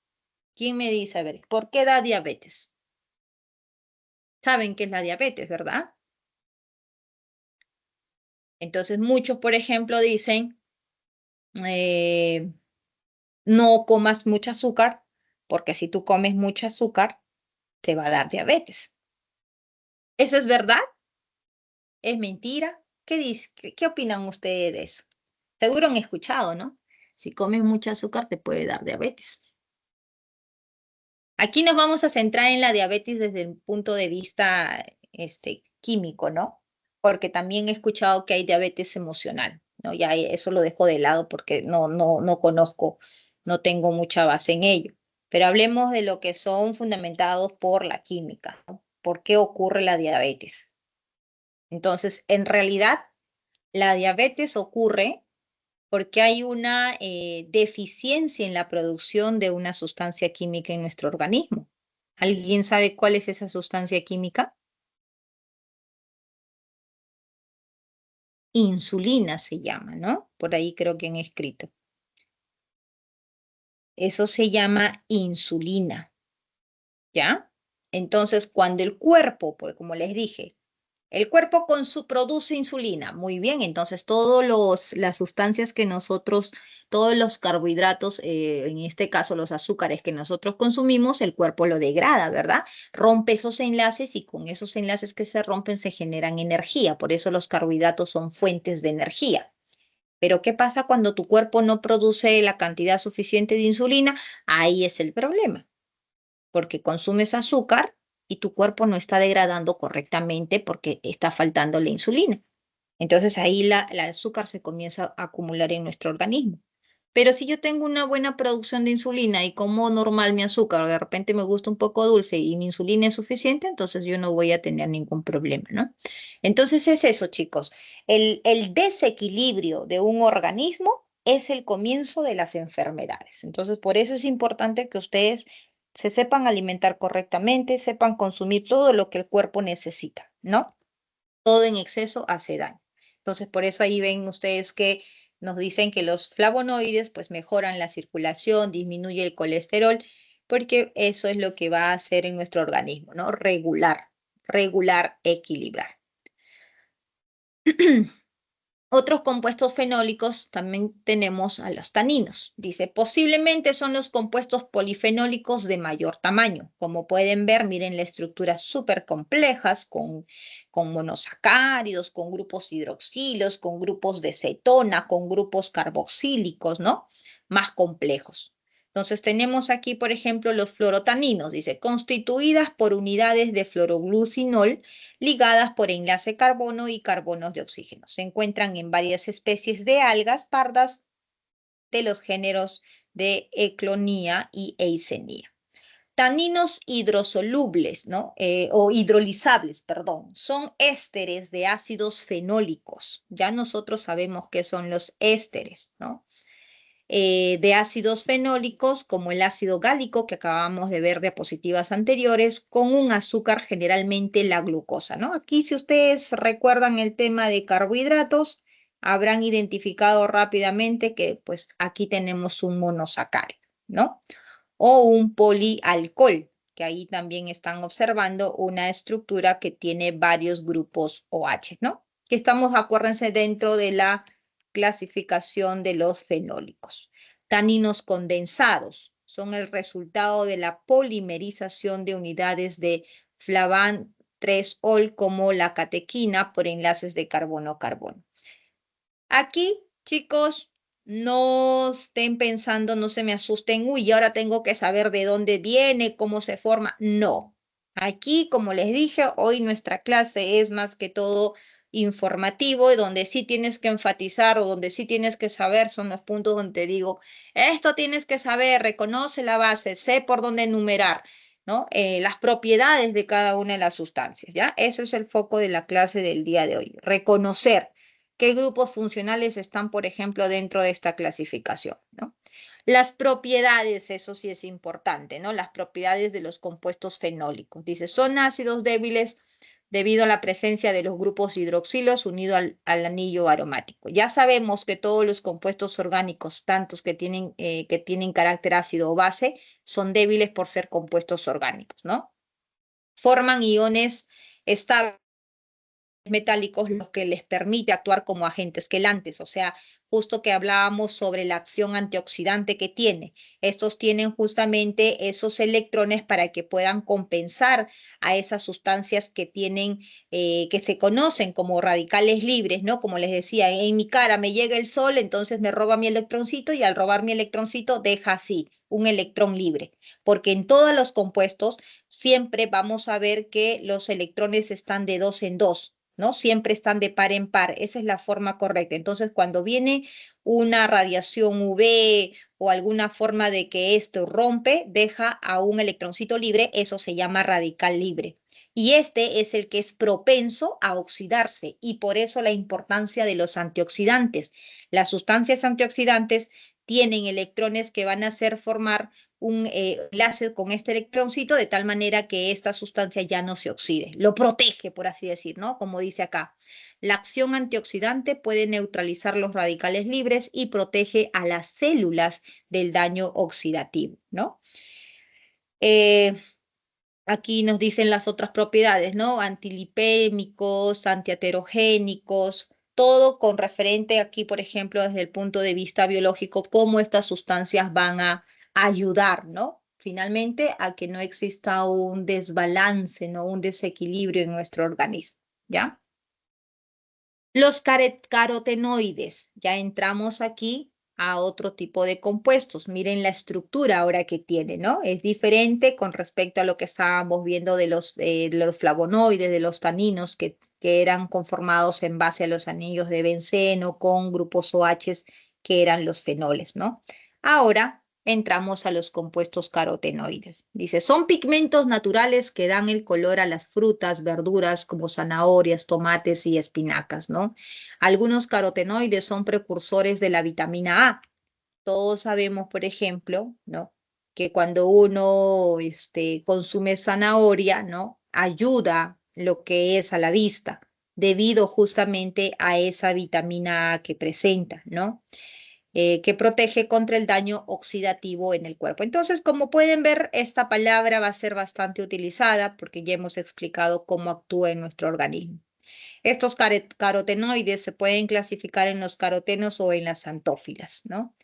¿Quién me dice, a ver, por qué da diabetes? Saben qué es la diabetes, ¿verdad? Entonces, muchos, por ejemplo, dicen, eh, no comas mucho azúcar, porque si tú comes mucho azúcar, te va a dar diabetes. ¿Eso es verdad? ¿Es mentira? ¿Qué opinan ustedes de eso? Seguro han escuchado, ¿no? Si comes mucho azúcar te puede dar diabetes. Aquí nos vamos a centrar en la diabetes desde el punto de vista químico, ¿no? Porque también he escuchado que hay diabetes emocional, ¿no? Ya eso lo dejo de lado porque no conozco, no tengo mucha base en ello. Pero hablemos de lo que son fundamentados por la química, ¿no? ¿Por qué ocurre la diabetes? Entonces, en realidad, la diabetes ocurre porque hay una deficiencia en la producción de una sustancia química en nuestro organismo. ¿Alguien sabe cuál es esa sustancia química? Insulina se llama, ¿no? Por ahí creo que han escrito. Eso se llama insulina, ¿ya? Entonces, cuando el cuerpo, pues como les dije, el cuerpo produce insulina. Muy bien, entonces las sustancias que nosotros, todos los carbohidratos, en este caso los azúcares que nosotros consumimos, el cuerpo lo degrada, ¿verdad? Rompe esos enlaces y con esos enlaces que se rompen se generan energía. Por eso los carbohidratos son fuentes de energía. Pero ¿qué pasa cuando tu cuerpo no produce la cantidad suficiente de insulina? Ahí es el problema porque consumes azúcar y tu cuerpo no está degradando correctamente porque está faltando la insulina. Entonces ahí el azúcar se comienza a acumular en nuestro organismo. Pero si yo tengo una buena producción de insulina y como normal mi azúcar, de repente me gusta un poco dulce y mi insulina es suficiente, entonces yo no voy a tener ningún problema, ¿no? Entonces es eso, chicos. El desequilibrio de un organismo es el comienzo de las enfermedades. Entonces, por eso es importante que ustedes se sepan alimentar correctamente, sepan consumir todo lo que el cuerpo necesita, ¿no? Todo en exceso hace daño. Entonces, por eso ahí ven ustedes que nos dicen que los flavonoides pues mejoran la circulación, disminuye el colesterol, porque eso es lo que va a hacer en nuestro organismo, ¿no? Regular, equilibrar. Otros compuestos fenólicos también tenemos a los taninos. Dice, posiblemente son los compuestos polifenólicos de mayor tamaño. Como pueden ver, miren la estructura súper complejas con monosacáridos, con grupos hidroxilos, con grupos de cetona, con grupos carboxílicos, ¿no? Más complejos. Entonces tenemos aquí, por ejemplo, los fluorotaninos. Dice, constituidas por unidades de fluoroglucinol ligadas por enlace carbono y carbonos de oxígeno. Se encuentran en varias especies de algas pardas de los géneros de Eclonia y Eisenia. Taninos hidrosolubles, ¿no? O hidrolizables, perdón, son ésteres de ácidos fenólicos. Ya nosotros sabemos qué son los ésteres, ¿no? De ácidos fenólicos como el ácido gálico que acabamos de ver diapositivas anteriores, con un azúcar generalmente la glucosa, ¿no? Aquí si ustedes recuerdan el tema de carbohidratos, habrán identificado rápidamente que pues aquí tenemos un monosacárido, ¿no? O un polialcohol, que ahí también están observando una estructura que tiene varios grupos OH, ¿no? Que estamos, acuérdense, dentro de la clasificación de los fenólicos. Taninos condensados son el resultado de la polimerización de unidades de flavan 3-ol como la catequina por enlaces de carbono-carbono. Aquí, chicos, no estén pensando, no se me asusten, uy, ahora tengo que saber de dónde viene, cómo se forma. No. Aquí, como les dije, hoy nuestra clase es más que todo informativo y donde sí tienes que enfatizar o donde sí tienes que saber son los puntos donde te digo, esto tienes que saber, reconoce la base, sé por dónde enumerar, ¿no? Las propiedades de cada una de las sustancias, ¿ya? Eso es el foco de la clase del día de hoy, reconocer qué grupos funcionales están, por ejemplo, dentro de esta clasificación, ¿no? Las propiedades, eso sí es importante, ¿no? Las propiedades de los compuestos fenólicos. Dice, son ácidos débiles debido a la presencia de los grupos hidroxilos unido al anillo aromático. Ya sabemos que todos los compuestos orgánicos, tantos que tienen carácter ácido o base, son débiles por ser compuestos orgánicos, ¿no? Forman iones estables metálicos, lo que les permite actuar como agentes quelantes, o sea, justo que hablábamos sobre la acción antioxidante que tiene. Estos tienen justamente esos electrones para que puedan compensar a esas sustancias que tienen, que se conocen como radicales libres, ¿no? Como les decía, en mi cara me llega el sol, entonces me roba mi electroncito y al robar mi electroncito deja así un electrón libre, porque en todos los compuestos siempre vamos a ver que los electrones están de dos en dos, ¿no? Siempre están de par en par. Esa es la forma correcta. Entonces, cuando viene una radiación UV o alguna forma de que esto rompe, deja a un electroncito libre, eso se llama radical libre. Y este es el que es propenso a oxidarse y por eso la importancia de los antioxidantes. Las sustancias antioxidantes tienen electrones que van a hacer formar un enlace con este electroncito de tal manera que esta sustancia ya no se oxide. Lo protege, por así decir, ¿no? Como dice acá. La acción antioxidante puede neutralizar los radicales libres y protege a las células del daño oxidativo, ¿no? Eh, Aquí nos dicen las otras propiedades, ¿no? Antilipémicos, antiaterogénicos, todo con referente aquí, por ejemplo, desde el punto de vista biológico, cómo estas sustancias van a ayudar, ¿no? Finalmente, a que no exista un desbalance, ¿no? Un desequilibrio en nuestro organismo, ¿ya? Los carotenoides, ya entramos aquí a otro tipo de compuestos. Miren la estructura ahora que tiene, ¿no? Es diferente con respecto a lo que estábamos viendo de los flavonoides, de los taninos que eran conformados en base a los anillos de benceno con grupos OH que eran los fenoles, ¿no? Ahora entramos a los compuestos carotenoides. Dice, son pigmentos naturales que dan el color a las frutas, verduras como zanahorias, tomates y espinacas, ¿no? Algunos carotenoides son precursores de la vitamina A. Todos sabemos, por ejemplo, ¿no? Que cuando uno consume zanahoria, ¿no? Ayuda lo que es a la vista, debido justamente a esa vitamina A que presenta, ¿no? Que protege contra el daño oxidativo en el cuerpo. Entonces, como pueden ver, esta palabra va a ser bastante utilizada porque ya hemos explicado cómo actúa en nuestro organismo. Estos carotenoides se pueden clasificar en los carotenos o en las antófilas, ¿no?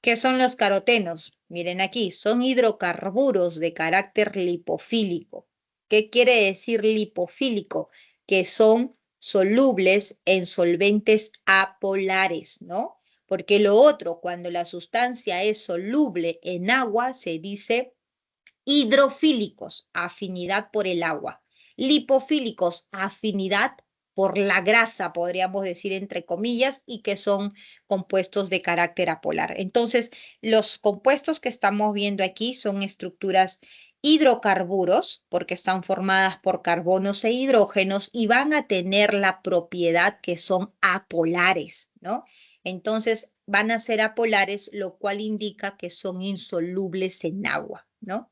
¿Qué son los carotenos? Miren aquí, son hidrocarburos de carácter lipofílico. ¿Qué quiere decir lipofílico? Que son solubles en solventes apolares, ¿no? Porque lo otro, cuando la sustancia es soluble en agua, se dice hidrofílicos, afinidad por el agua. Lipofílicos, afinidad por la grasa, podríamos decir entre comillas, y que son compuestos de carácter apolar. Entonces, los compuestos que estamos viendo aquí son estructuras hidrocarburos, porque están formadas por carbonos e hidrógenos y van a tener la propiedad que son apolares, ¿no? Entonces, van a ser apolares, lo cual indica que son insolubles en agua, ¿no?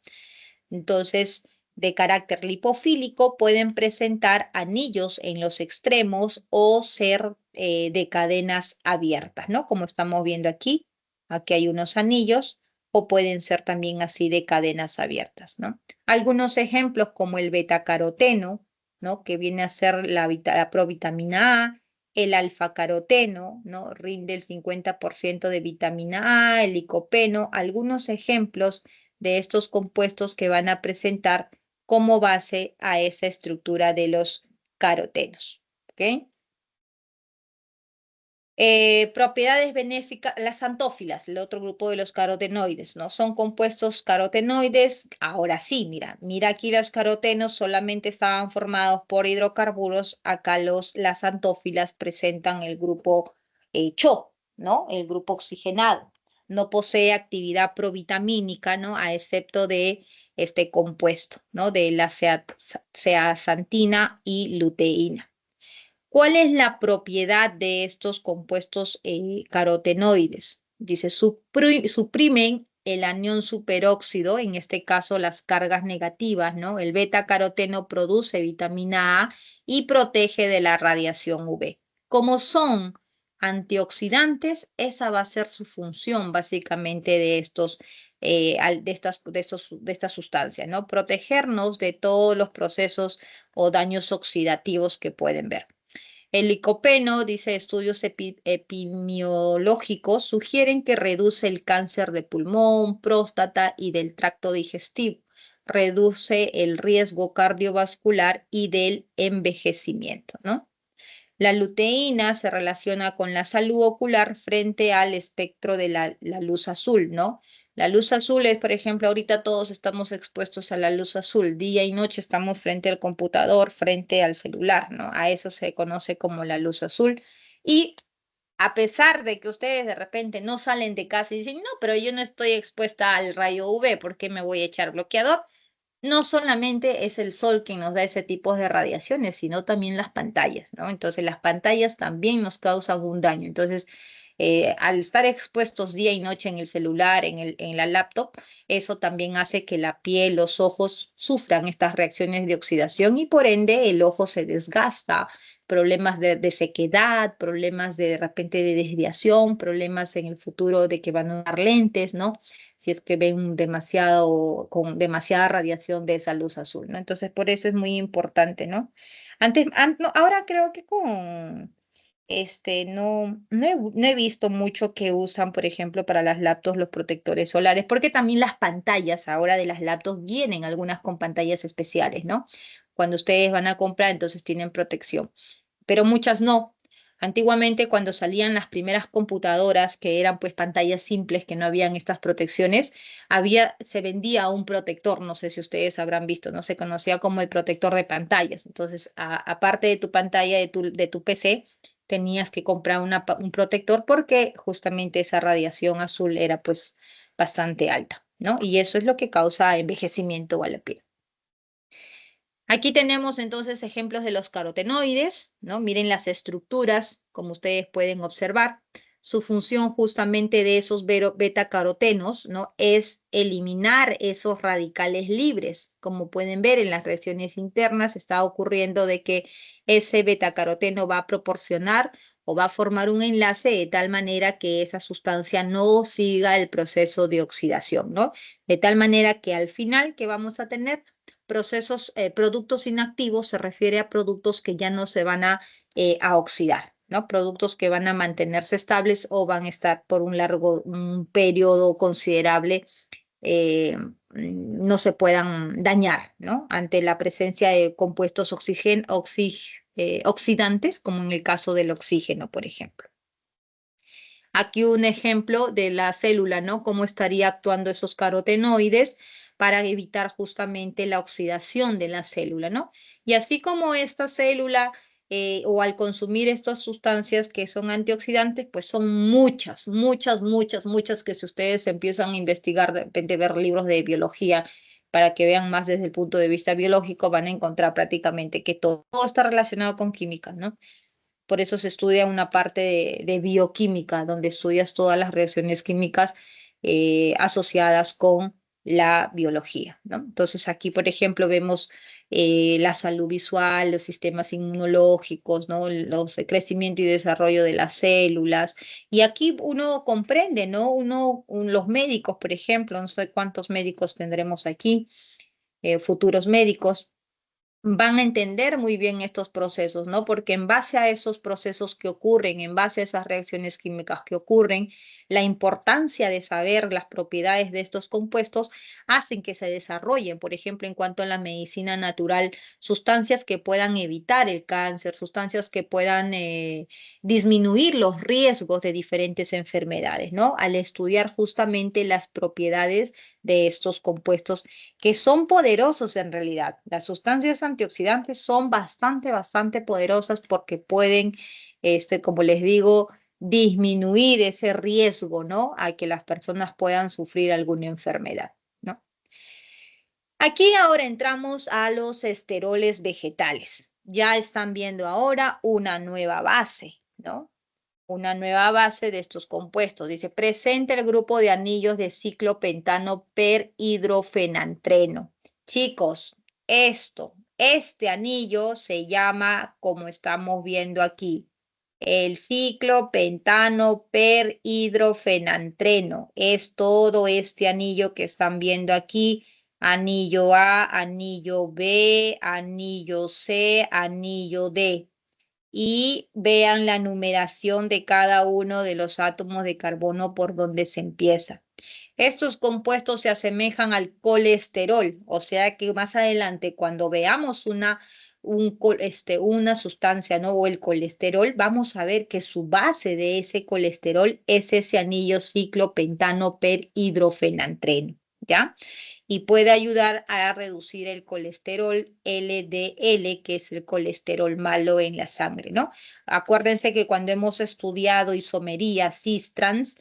Entonces, de carácter lipofílico, pueden presentar anillos en los extremos o ser de cadenas abiertas, ¿no? Como estamos viendo aquí, aquí hay unos anillos o pueden ser también así de cadenas abiertas, ¿no? Algunos ejemplos como el betacaroteno, ¿no? Que viene a ser la provitamina A, el alfacaroteno, ¿no? Rinde el 50% de vitamina A, el licopeno, algunos ejemplos de estos compuestos que van a presentar como base a esa estructura de los carotenos. ¿Ok? Propiedades benéficas, las antófilas, el otro grupo de los carotenoides, ¿no? Son compuestos carotenoides. Ahora sí, mira aquí los carotenos solamente estaban formados por hidrocarburos. Acá las antófilas presentan el grupo CHO, ¿no? El grupo oxigenado. No posee actividad provitamínica, ¿no? A excepto de este compuesto, ¿no? De la zeaxantina y luteína. ¿Cuál es la propiedad de estos compuestos carotenoides? Dice, suprimen el anión superóxido, en este caso las cargas negativas, ¿no? El beta-caroteno produce vitamina A y protege de la radiación UV. Como son antioxidantes, esa va a ser su función básicamente de de estas sustancias, ¿no? Protegernos de todos los procesos o daños oxidativos que pueden ver. El licopeno, dice estudios epidemiológicos, sugieren que reduce el cáncer de pulmón, próstata y del tracto digestivo. Reduce el riesgo cardiovascular y del envejecimiento, ¿no? La luteína se relaciona con la salud ocular frente al espectro de la luz azul, ¿no? La luz azul es, por ejemplo, ahorita todos estamos expuestos a la luz azul. Día y noche estamos frente al computador, frente al celular, ¿no? A eso se conoce como la luz azul. Y a pesar de que ustedes de repente no salen de casa y dicen, no, pero yo no estoy expuesta al rayo UV, ¿por qué me voy a echar bloqueador? No solamente es el sol quien nos da ese tipo de radiaciones, sino también las pantallas, ¿no? Entonces las pantallas también nos causan un daño. Entonces, al estar expuestos día y noche en el celular, en la laptop, eso también hace que la piel, los ojos sufran estas reacciones de oxidación y por ende el ojo se desgasta, problemas de sequedad, problemas de repente de desviación, problemas en el futuro de que van a dar lentes, ¿no? Si es que ven demasiado, con demasiada radiación de esa luz azul, ¿no? Entonces, por eso es muy importante, ¿no? No, ahora creo que con, no he visto mucho que usan, por ejemplo, para las laptops los protectores solares, porque también las pantallas ahora de las laptops vienen algunas con pantallas especiales, ¿no? Cuando ustedes van a comprar, entonces tienen protección, pero muchas no. Antiguamente, cuando salían las primeras computadoras, que eran pues pantallas simples, que no habían estas protecciones, se vendía un protector, no sé si ustedes habrán visto, no se conocía como el protector de pantallas. Entonces, aparte de tu pantalla de tu PC, tenías que comprar un protector porque justamente esa radiación azul era pues bastante alta, ¿no? Y eso es lo que causa envejecimiento a la piel. Aquí tenemos entonces ejemplos de los carotenoides, ¿no? Miren las estructuras, como ustedes pueden observar. Su función justamente de esos beta-carotenos, ¿no? Es eliminar esos radicales libres. Como pueden ver en las reacciones internas está ocurriendo de que ese beta-caroteno va a proporcionar o va a formar un enlace de tal manera que esa sustancia no siga el proceso de oxidación, ¿no? De tal manera que al final, ¿qué vamos a tener? productos inactivos se refiere a productos que ya no se van a oxidar, ¿no? Productos que van a mantenerse estables o van a estar por un periodo considerable, no se puedan dañar, ¿no? Ante la presencia de compuestos oxidantes, como en el caso del oxígeno, por ejemplo. Aquí un ejemplo de la célula, ¿no? Cómo estaría actuando esos carotenoides para evitar justamente la oxidación de la célula, ¿no? Y así como esta célula o al consumir estas sustancias que son antioxidantes, pues son muchas, muchas, muchas, muchas que si ustedes empiezan a investigar, de repente ver libros de biología para que vean más desde el punto de vista biológico, van a encontrar prácticamente que todo está relacionado con química, ¿no? Por eso se estudia una parte de bioquímica, donde estudias todas las reacciones químicas asociadas con la biología, ¿no? Entonces aquí, por ejemplo, vemos la salud visual, los sistemas inmunológicos, ¿no? El crecimiento y desarrollo de las células. Y aquí uno comprende, ¿no? Los médicos, por ejemplo, no sé cuántos médicos tendremos aquí, futuros médicos van a entender muy bien estos procesos, ¿no? Porque en base a esos procesos que ocurren, en base a esas reacciones químicas que ocurren, la importancia de saber las propiedades de estos compuestos hacen que se desarrollen, por ejemplo, en cuanto a la medicina natural, sustancias que puedan evitar el cáncer, sustancias que puedan disminuir los riesgos de diferentes enfermedades, ¿no? Al estudiar justamente las propiedades de estos compuestos que son poderosos en realidad. Las sustancias antioxidantes son bastante, bastante poderosas porque pueden, como les digo, disminuir ese riesgo, ¿no? A que las personas puedan sufrir alguna enfermedad, ¿no? Aquí ahora entramos a los esteroles vegetales. Ya están viendo ahora una nueva base, ¿no? Una nueva base de estos compuestos. Dice, presenta el grupo de anillos de ciclopentano per hidrofenantreno. Chicos, este anillo se llama, como estamos viendo aquí, el ciclopentano per hidrofenantreno. Es todo este anillo que están viendo aquí. Anillo A, anillo B, anillo C, anillo D y vean la numeración de cada uno de los átomos de carbono por donde se empieza. Estos compuestos se asemejan al colesterol, o sea que más adelante cuando veamos una sustancia, ¿no? O el colesterol, vamos a ver que su base de ese colesterol es ese anillo ciclopentano per hidrofenantreno, ¿ya? Y puede ayudar a reducir el colesterol LDL, que es el colesterol malo en la sangre, ¿no? Acuérdense que cuando hemos estudiado isomería, cis-trans,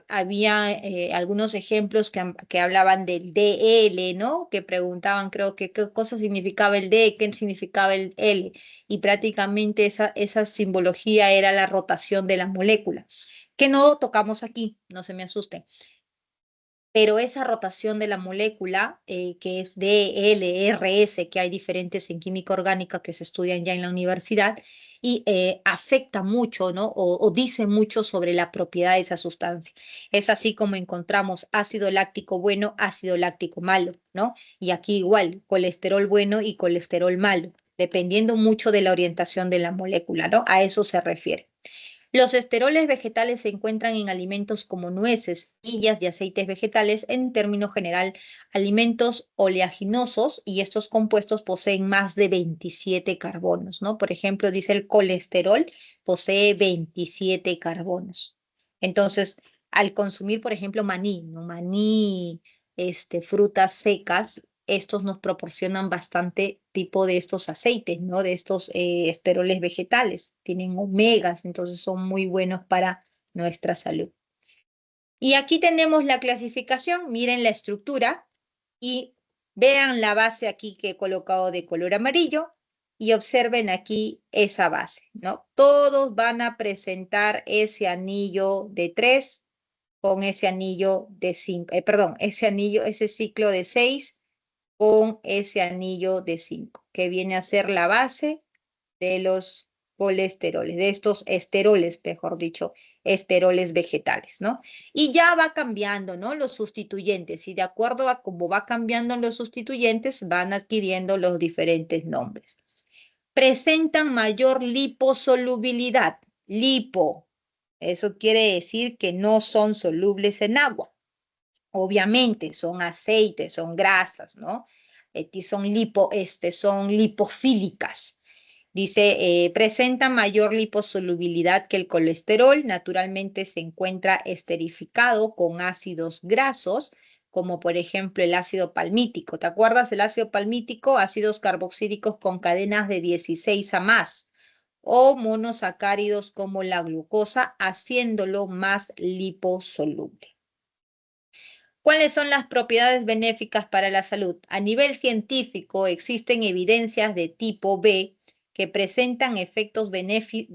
había algunos ejemplos que hablaban del DL, ¿no? Que preguntaban, creo que qué cosa significaba el D, qué significaba el L, y prácticamente esa simbología era la rotación de la molécula, que no tocamos aquí, no se me asusten, pero esa rotación de la molécula, que es DLRS, que hay diferentes en química orgánica que se estudian ya en la universidad, y afecta mucho, ¿no? O dice mucho sobre la propiedad de esa sustancia. Es así como encontramos ácido láctico bueno, ácido láctico malo, ¿no? Y aquí igual, colesterol bueno y colesterol malo, dependiendo mucho de la orientación de la molécula, ¿no? A eso se refiere. Los esteroles vegetales se encuentran en alimentos como nueces, semillas y aceites vegetales, en término general, alimentos oleaginosos, y estos compuestos poseen más de 27 carbonos, ¿no? Por ejemplo, dice el colesterol posee 27 carbonos. Entonces, al consumir, por ejemplo, maní, ¿no? Maní, frutas secas, estos nos proporcionan bastante tipo de estos aceites, ¿no? De estos esteroles vegetales. Tienen omegas, entonces son muy buenos para nuestra salud. Y aquí tenemos la clasificación. Miren la estructura y vean la base aquí que he colocado de color amarillo y observen aquí esa base, ¿no? Todos van a presentar ese anillo de 3 con ese anillo de 5, perdón, ese ciclo de 6 con ese anillo de 5, que viene a ser la base de los colesteroles, de estos esteroles, mejor dicho, esteroles vegetales, ¿no? Y ya va cambiando, ¿no? Los sustituyentes, y de acuerdo a cómo va cambiando los sustituyentes, van adquiriendo los diferentes nombres. Presentan mayor liposolubilidad. Lipo, eso quiere decir que no son solubles en agua. Obviamente son aceites, son grasas, ¿no? Son lipofílicas. Dice, presenta mayor liposolubilidad que el colesterol. Naturalmente se encuentra esterificado con ácidos grasos, como por ejemplo el ácido palmítico. ¿Te acuerdas? El ácido palmítico, ácidos carboxílicos con cadenas de 16 a más, o monosacáridos como la glucosa, haciéndolo más liposoluble. ¿Cuáles son las propiedades benéficas para la salud? A nivel científico, existen evidencias de tipo B que presentan efectos benéficos,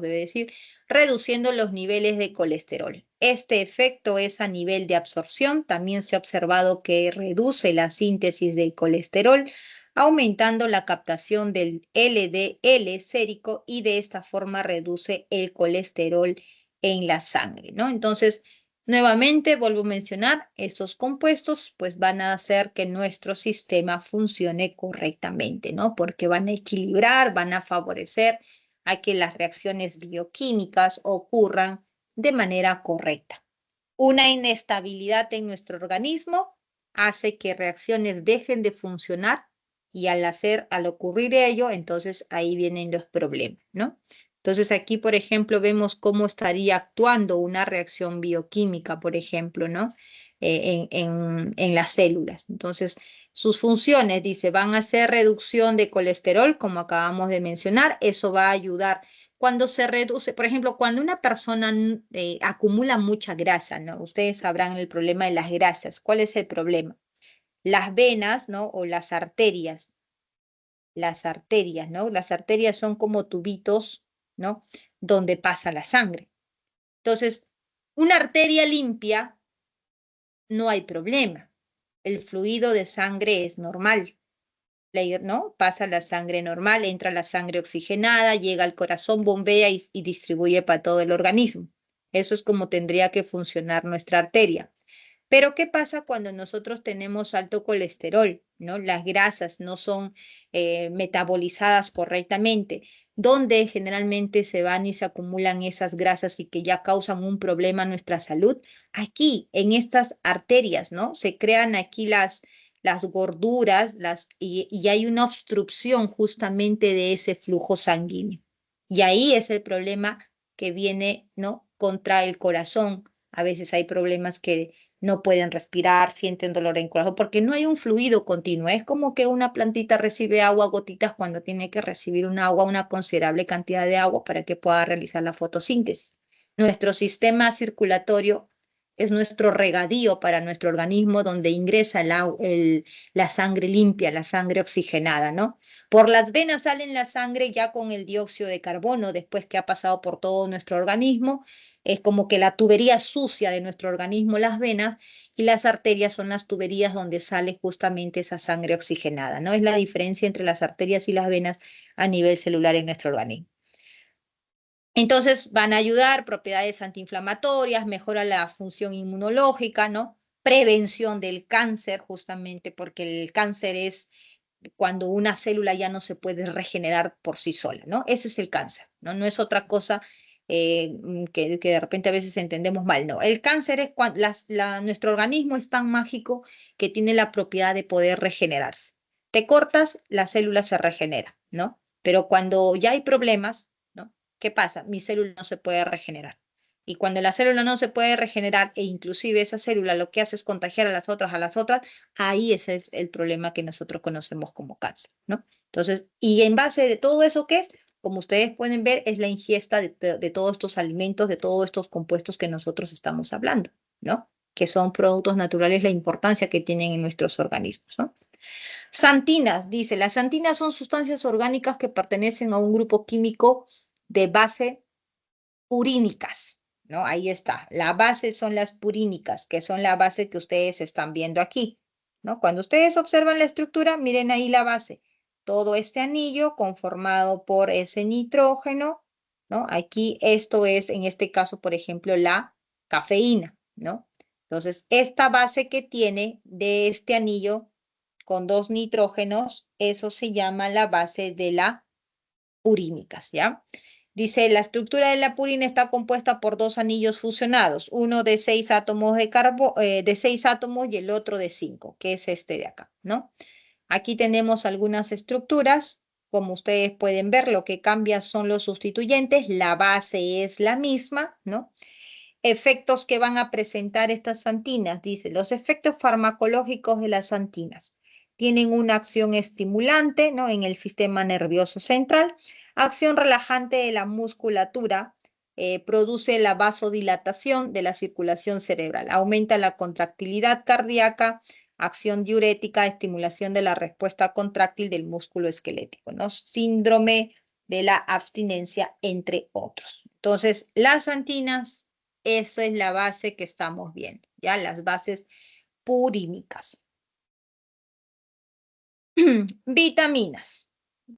debe decir, reduciendo los niveles de colesterol. Este efecto es a nivel de absorción. También se ha observado que reduce la síntesis del colesterol, aumentando la captación del LDL sérico, y de esta forma reduce el colesterol en la sangre, ¿no? Entonces, nuevamente, vuelvo a mencionar, estos compuestos pues van a hacer que nuestro sistema funcione correctamente, ¿no? Porque van a equilibrar, van a favorecer a que las reacciones bioquímicas ocurran de manera correcta. Una inestabilidad en nuestro organismo hace que reacciones dejen de funcionar, y al ocurrir ello, entonces ahí vienen los problemas, ¿no? Entonces aquí, por ejemplo, vemos cómo estaría actuando una reacción bioquímica, por ejemplo, ¿no? En las células. Entonces, sus funciones, dice, van a ser reducción de colesterol, como acabamos de mencionar. Eso va a ayudar cuando se reduce, por ejemplo, cuando una persona acumula mucha grasa, ¿no? Ustedes sabrán el problema de las grasas. ¿Cuál es el problema? Las venas, ¿no? O las arterias, ¿no? Las arterias son como tubitos, ¿no? Donde pasa la sangre. Entonces, una arteria limpia, no hay problema. El fluido de sangre es normal, ¿no? Pasa la sangre normal, entra la sangre oxigenada, llega al corazón, bombea y distribuye para todo el organismo. Eso es como tendría que funcionar nuestra arteria. Pero ¿qué pasa cuando nosotros tenemos alto colesterol, ¿no? Las grasas no son metabolizadas correctamente, donde generalmente se van y se acumulan esas grasas y que ya causan un problema a nuestra salud. Aquí, en estas arterias, ¿no? Se crean aquí las gorduras, y hay una obstrucción justamente de ese flujo sanguíneo. Y ahí es el problema que viene, ¿no? Contra el corazón. A veces hay problemas que no pueden respirar, sienten dolor en el corazón, porque no hay un fluido continuo. Es como que una plantita recibe agua a gotitas cuando tiene que recibir una considerable cantidad de agua para que pueda realizar la fotosíntesis. Nuestro sistema circulatorio es nuestro regadío para nuestro organismo, donde ingresa la sangre limpia, la sangre oxigenada, ¿no? Por las venas sale la sangre ya con el dióxido de carbono después que ha pasado por todo nuestro organismo. Es como que la tubería sucia de nuestro organismo, las venas, y las arterias son las tuberías donde sale justamente esa sangre oxigenada, ¿no? Es la diferencia entre las arterias y las venas a nivel celular en nuestro organismo. Entonces van a ayudar propiedades antiinflamatorias, mejora la función inmunológica, ¿no? Prevención del cáncer, justamente porque el cáncer es cuando una célula ya no se puede regenerar por sí sola, ¿no? Ese es el cáncer, ¿no? No es otra cosa que de repente a veces entendemos mal, no. El cáncer es cuando nuestro organismo es tan mágico que tiene la propiedad de poder regenerarse. Te cortas, la célula se regenera, ¿no? Pero cuando ya hay problemas, ¿no? ¿Qué pasa? Mi célula no se puede regenerar. Y cuando la célula no se puede regenerar, e inclusive esa célula lo que hace es contagiar a las otras, ahí ese es el problema que nosotros conocemos como cáncer, ¿no? Entonces, y en base de todo eso, ¿qué es? Como ustedes pueden ver, es la ingesta de todos estos alimentos, de todos estos compuestos que nosotros estamos hablando, ¿no? Que son productos naturales, la importancia que tienen en nuestros organismos, ¿no? Santinas, dice, las santinas son sustancias orgánicas que pertenecen a un grupo químico de base purínicas, ¿no? Ahí está. La base son las purínicas, que son la base que ustedes están viendo aquí, ¿no? Cuando ustedes observan la estructura, miren ahí la base. todo este anillo conformado por ese nitrógeno, ¿no? Aquí esto es, en este caso, por ejemplo, la cafeína, ¿no? Entonces, esta base que tiene de este anillo con dos nitrógenos, eso se llama la base de la purínicas, ¿ya? Dice, la estructura de la purina está compuesta por dos anillos fusionados, uno de 6 átomos de 6 átomos y el otro de 5, que es este de acá, ¿no? Aquí tenemos algunas estructuras. Como ustedes pueden ver, lo que cambia son los sustituyentes, la base es la misma, ¿no? Efectos que van a presentar estas santinas. Dice, los efectos farmacológicos de las santinas tienen una acción estimulante, ¿no? En el sistema nervioso central, acción relajante de la musculatura, produce la vasodilatación de la circulación cerebral, aumenta la contractilidad cardíaca, acción diurética, estimulación de la respuesta contráctil del músculo esquelético, ¿no? Síndrome de la abstinencia, entre otros. Entonces, las santinas, eso es la base que estamos viendo, ¿ya? Las bases purínicas. Vitaminas.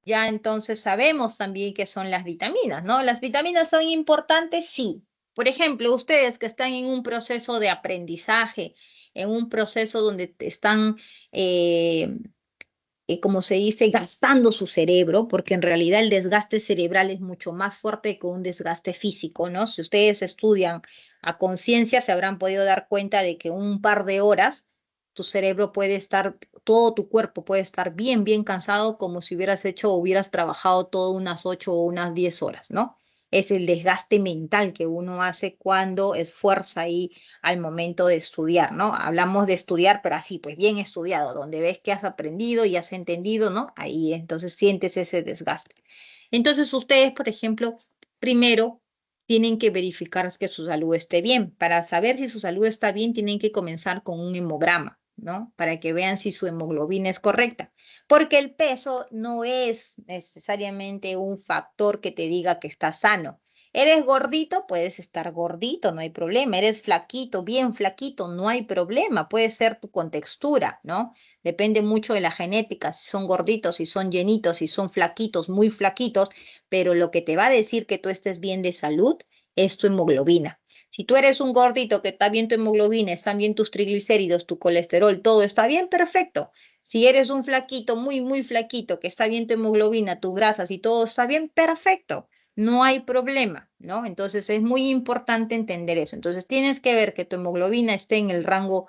Ya entonces sabemos también qué son las vitaminas, ¿no? ¿Las vitaminas son importantes? Sí. Por ejemplo, ustedes que están en un proceso de aprendizaje, en un proceso donde están eh, como se dice, gastando su cerebro, porque en realidad el desgaste cerebral es mucho más fuerte que un desgaste físico, ¿no? Si ustedes estudian a conciencia, se habrán podido dar cuenta de que un par de horas tu cerebro puede estar, todo tu cuerpo puede estar bien, bien cansado, como si hubieras hecho o hubieras trabajado todas unas 8 o unas 10 horas, ¿no? Es el desgaste mental que uno hace cuando esfuerza ahí al momento de estudiar, ¿no? Hablamos de estudiar, pero así, pues bien estudiado, donde ves que has aprendido y has entendido, ¿no? Ahí entonces sientes ese desgaste. Entonces ustedes, por ejemplo, primero tienen que verificar que su salud esté bien. Para saber si su salud está bien, tienen que comenzar con un hemograma, ¿no? Para que vean si su hemoglobina es correcta. Porque el peso no es necesariamente un factor que te diga que estás sano. Eres gordito, puedes estar gordito, no hay problema. Eres flaquito, bien flaquito, no hay problema. Puede ser tu contextura, ¿no? Depende mucho de la genética, si son gorditos, si son llenitos, si son flaquitos, muy flaquitos, pero lo que te va a decir que tú estés bien de salud es tu hemoglobina. Si tú eres un gordito que está bien tu hemoglobina, están bien tus triglicéridos, tu colesterol, todo está bien, perfecto. Si eres un flaquito, muy, muy flaquito, que está bien tu hemoglobina, tus grasas y todo está bien, perfecto. No hay problema, ¿no? Entonces es muy importante entender eso. Entonces tienes que ver que tu hemoglobina esté en el rango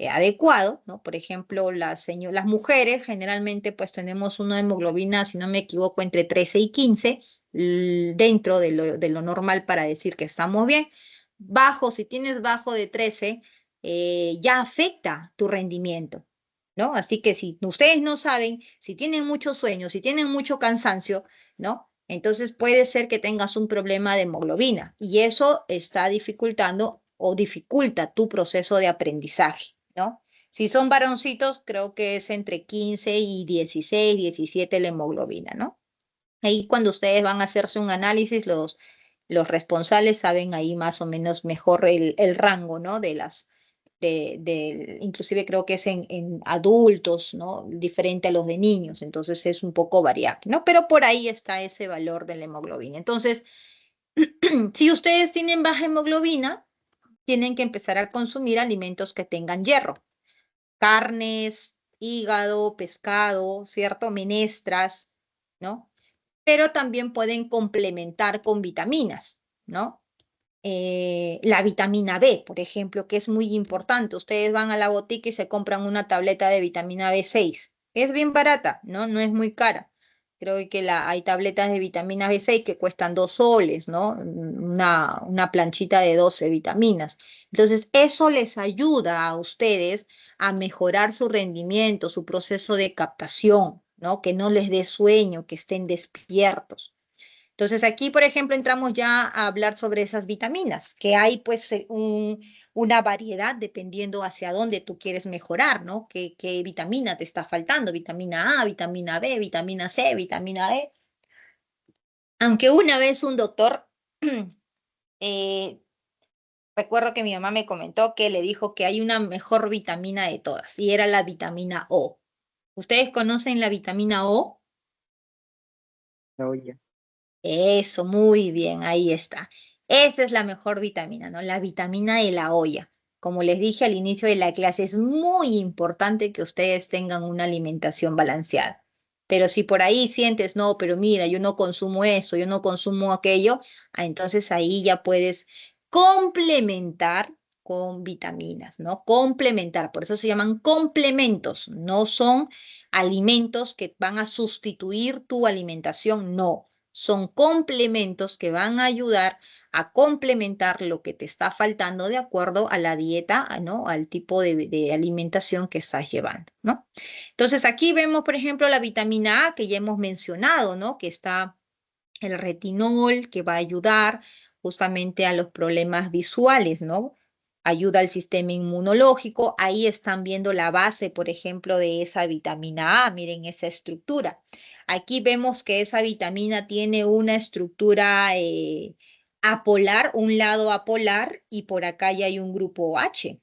adecuado, ¿no? Por ejemplo, las mujeres generalmente pues tenemos una hemoglobina, si no me equivoco, entre 13 y 15, dentro de lo normal para decir que estamos bien. Bajo, si tienes bajo de 13, ya afecta tu rendimiento, ¿no? Así que si ustedes no saben, si tienen mucho sueño, si tienen mucho cansancio, ¿no? Entonces puede ser que tengas un problema de hemoglobina y eso está dificultando o dificulta tu proceso de aprendizaje, ¿no? Si son varoncitos, creo que es entre 15 y 16, 17 la hemoglobina, ¿no? Ahí cuando ustedes van a hacerse un análisis, los responsables saben ahí más o menos mejor el rango, ¿no? Inclusive creo que es en adultos, ¿no? Diferente a los de niños, entonces es un poco variable, ¿no? Pero por ahí está ese valor de la hemoglobina. Entonces, si ustedes tienen baja hemoglobina, tienen que empezar a consumir alimentos que tengan hierro, carnes, hígado, pescado, ¿cierto? Menestras, ¿no? Pero también pueden complementar con vitaminas, ¿no? La vitamina B, por ejemplo, que es muy importante. Ustedes van a la botica y se compran una tableta de vitamina B6. Es bien barata, ¿no? No es muy cara. Creo que hay tabletas de vitamina B6 que cuestan 2 soles, ¿no? Una planchita de 12 vitaminas. Entonces, eso les ayuda a ustedes a mejorar su rendimiento, su proceso de captación, ¿no? Que no les dé sueño, que estén despiertos. Entonces aquí, por ejemplo, entramos ya a hablar sobre esas vitaminas, que hay pues una variedad dependiendo hacia dónde tú quieres mejorar, ¿no? ¿Qué vitamina te está faltando? Vitamina A, vitamina B, vitamina C, vitamina D. Aunque una vez un doctor, eh, recuerdo que mi mamá me comentó que le dijo que hay una mejor vitamina de todas y era la vitamina O. ¿Ustedes conocen la vitamina O? la olla. Eso, muy bien, ahí está. Esa es la mejor vitamina, ¿no? La vitamina de la olla. Como les dije al inicio de la clase, es muy importante que ustedes tengan una alimentación balanceada. Pero si por ahí sientes, no, pero mira, yo no consumo eso, yo no consumo aquello, entonces ahí ya puedes complementar con vitaminas, ¿no? Complementar, por eso se llaman complementos, no son alimentos que van a sustituir tu alimentación, no, son complementos que van a ayudar a complementar lo que te está faltando de acuerdo a la dieta, ¿no? Al tipo de alimentación que estás llevando, ¿no? Entonces aquí vemos, por ejemplo, la vitamina A que ya hemos mencionado, ¿no? Que está el retinol, que va a ayudar justamente a los problemas visuales, ¿no? Ayuda al sistema inmunológico. Ahí están viendo la base, por ejemplo, de esa vitamina A. Miren esa estructura. Aquí vemos que esa vitamina tiene una estructura apolar, un lado apolar, y por acá ya hay un grupo H,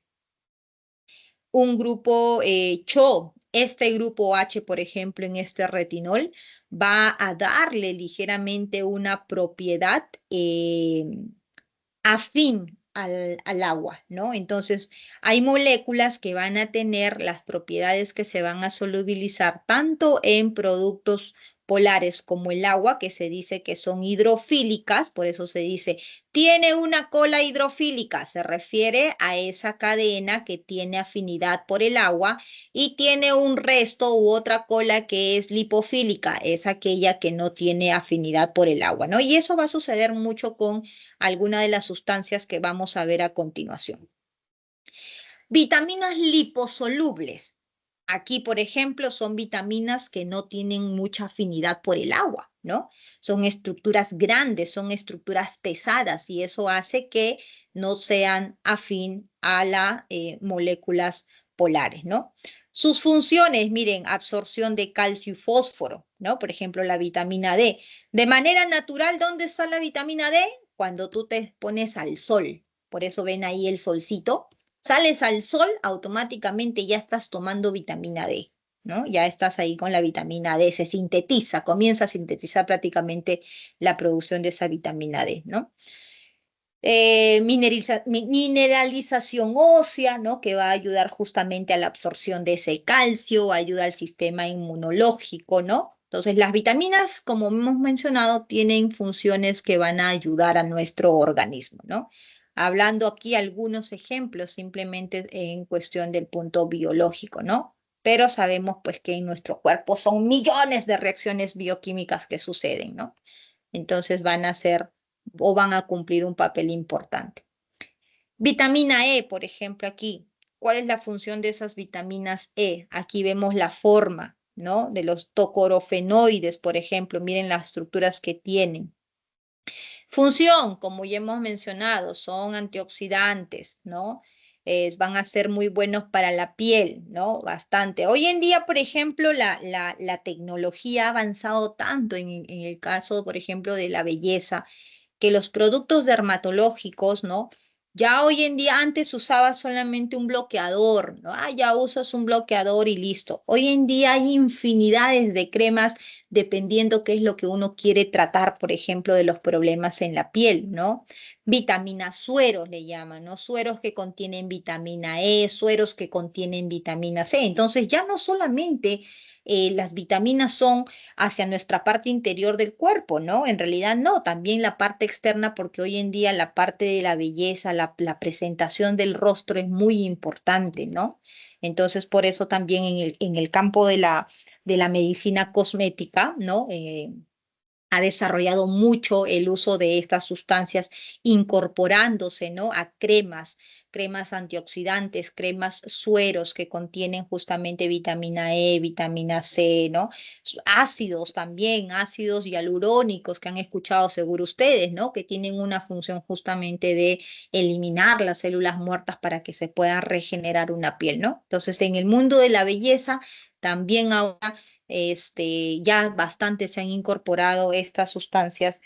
un grupo CHO. Este grupo H, por ejemplo, en este retinol, va a darle ligeramente una propiedad afín al agua, ¿no? Entonces, hay moléculas que van a tener las propiedades que se van a solubilizar tanto en productos polares como el agua, que se dice que son hidrofílicas, por eso se dice, tiene una cola hidrofílica, se refiere a esa cadena que tiene afinidad por el agua y tiene un resto u otra cola que es lipofílica, es aquella que no tiene afinidad por el agua, ¿no? Y eso va a suceder mucho con alguna de las sustancias que vamos a ver a continuación. Vitaminas liposolubles. Aquí, por ejemplo, son vitaminas que no tienen mucha afinidad por el agua, ¿no? Son estructuras grandes, son estructuras pesadas y eso hace que no sean afín a las moléculas polares, ¿no? Sus funciones, miren, absorción de calcio y fósforo, ¿no? Por ejemplo, la vitamina D. De manera natural, ¿dónde está la vitamina D? Cuando tú te pones al sol. Por eso ven ahí el solcito. Sales al sol, automáticamente ya estás tomando vitamina D, ¿no? Ya estás ahí con la vitamina D, se sintetiza, comienza a sintetizar prácticamente la producción de esa vitamina D, ¿no? Mineralización ósea, ¿no? Que va a ayudar justamente a la absorción de ese calcio, ayuda al sistema inmunológico, ¿no? Entonces, las vitaminas, como hemos mencionado, tienen funciones que van a ayudar a nuestro organismo, ¿no? Hablando aquí algunos ejemplos simplemente en cuestión del punto biológico, ¿no? Pero sabemos pues que en nuestro cuerpo son millones de reacciones bioquímicas que suceden, ¿no? Entonces van a ser o van a cumplir un papel importante. Vitamina E, por ejemplo, aquí. ¿Cuál es la función de esas vitaminas E? Aquí vemos la forma, ¿no? De los tocorofenoides, por ejemplo. Miren las estructuras que tienen. Función, como ya hemos mencionado, son antioxidantes, ¿no? Van a ser muy buenos para la piel, ¿no? Bastante. Hoy en día, por ejemplo, la tecnología ha avanzado tanto en el caso, por ejemplo, de la belleza que los productos dermatológicos, ¿no? Ya hoy en día antes usaba solamente un bloqueador, ¿no? Ah, ya usas un bloqueador y listo. Hoy en día hay infinidades de cremas dependiendo qué es lo que uno quiere tratar, por ejemplo, de los problemas en la piel, ¿no? Vitaminas sueros le llaman, ¿no? Sueros que contienen vitamina E, sueros que contienen vitamina C. Entonces ya no solamente las vitaminas son hacia nuestra parte interior del cuerpo, ¿no? En realidad no, también la parte externa, porque hoy en día la parte de la belleza, la presentación del rostro es muy importante, ¿no? Entonces, por eso también en el campo de la medicina cosmética, ¿no? Ha desarrollado mucho el uso de estas sustancias incorporándose, ¿no? A cremas, cremas antioxidantes, cremas sueros que contienen justamente vitamina E, vitamina C, ¿no? Ácidos también, ácidos hialurónicos que han escuchado seguro ustedes, ¿no? Que tienen una función justamente de eliminar las células muertas para que se pueda regenerar una piel, ¿no? Entonces, en el mundo de la belleza, también ahora ya bastante se han incorporado estas sustancias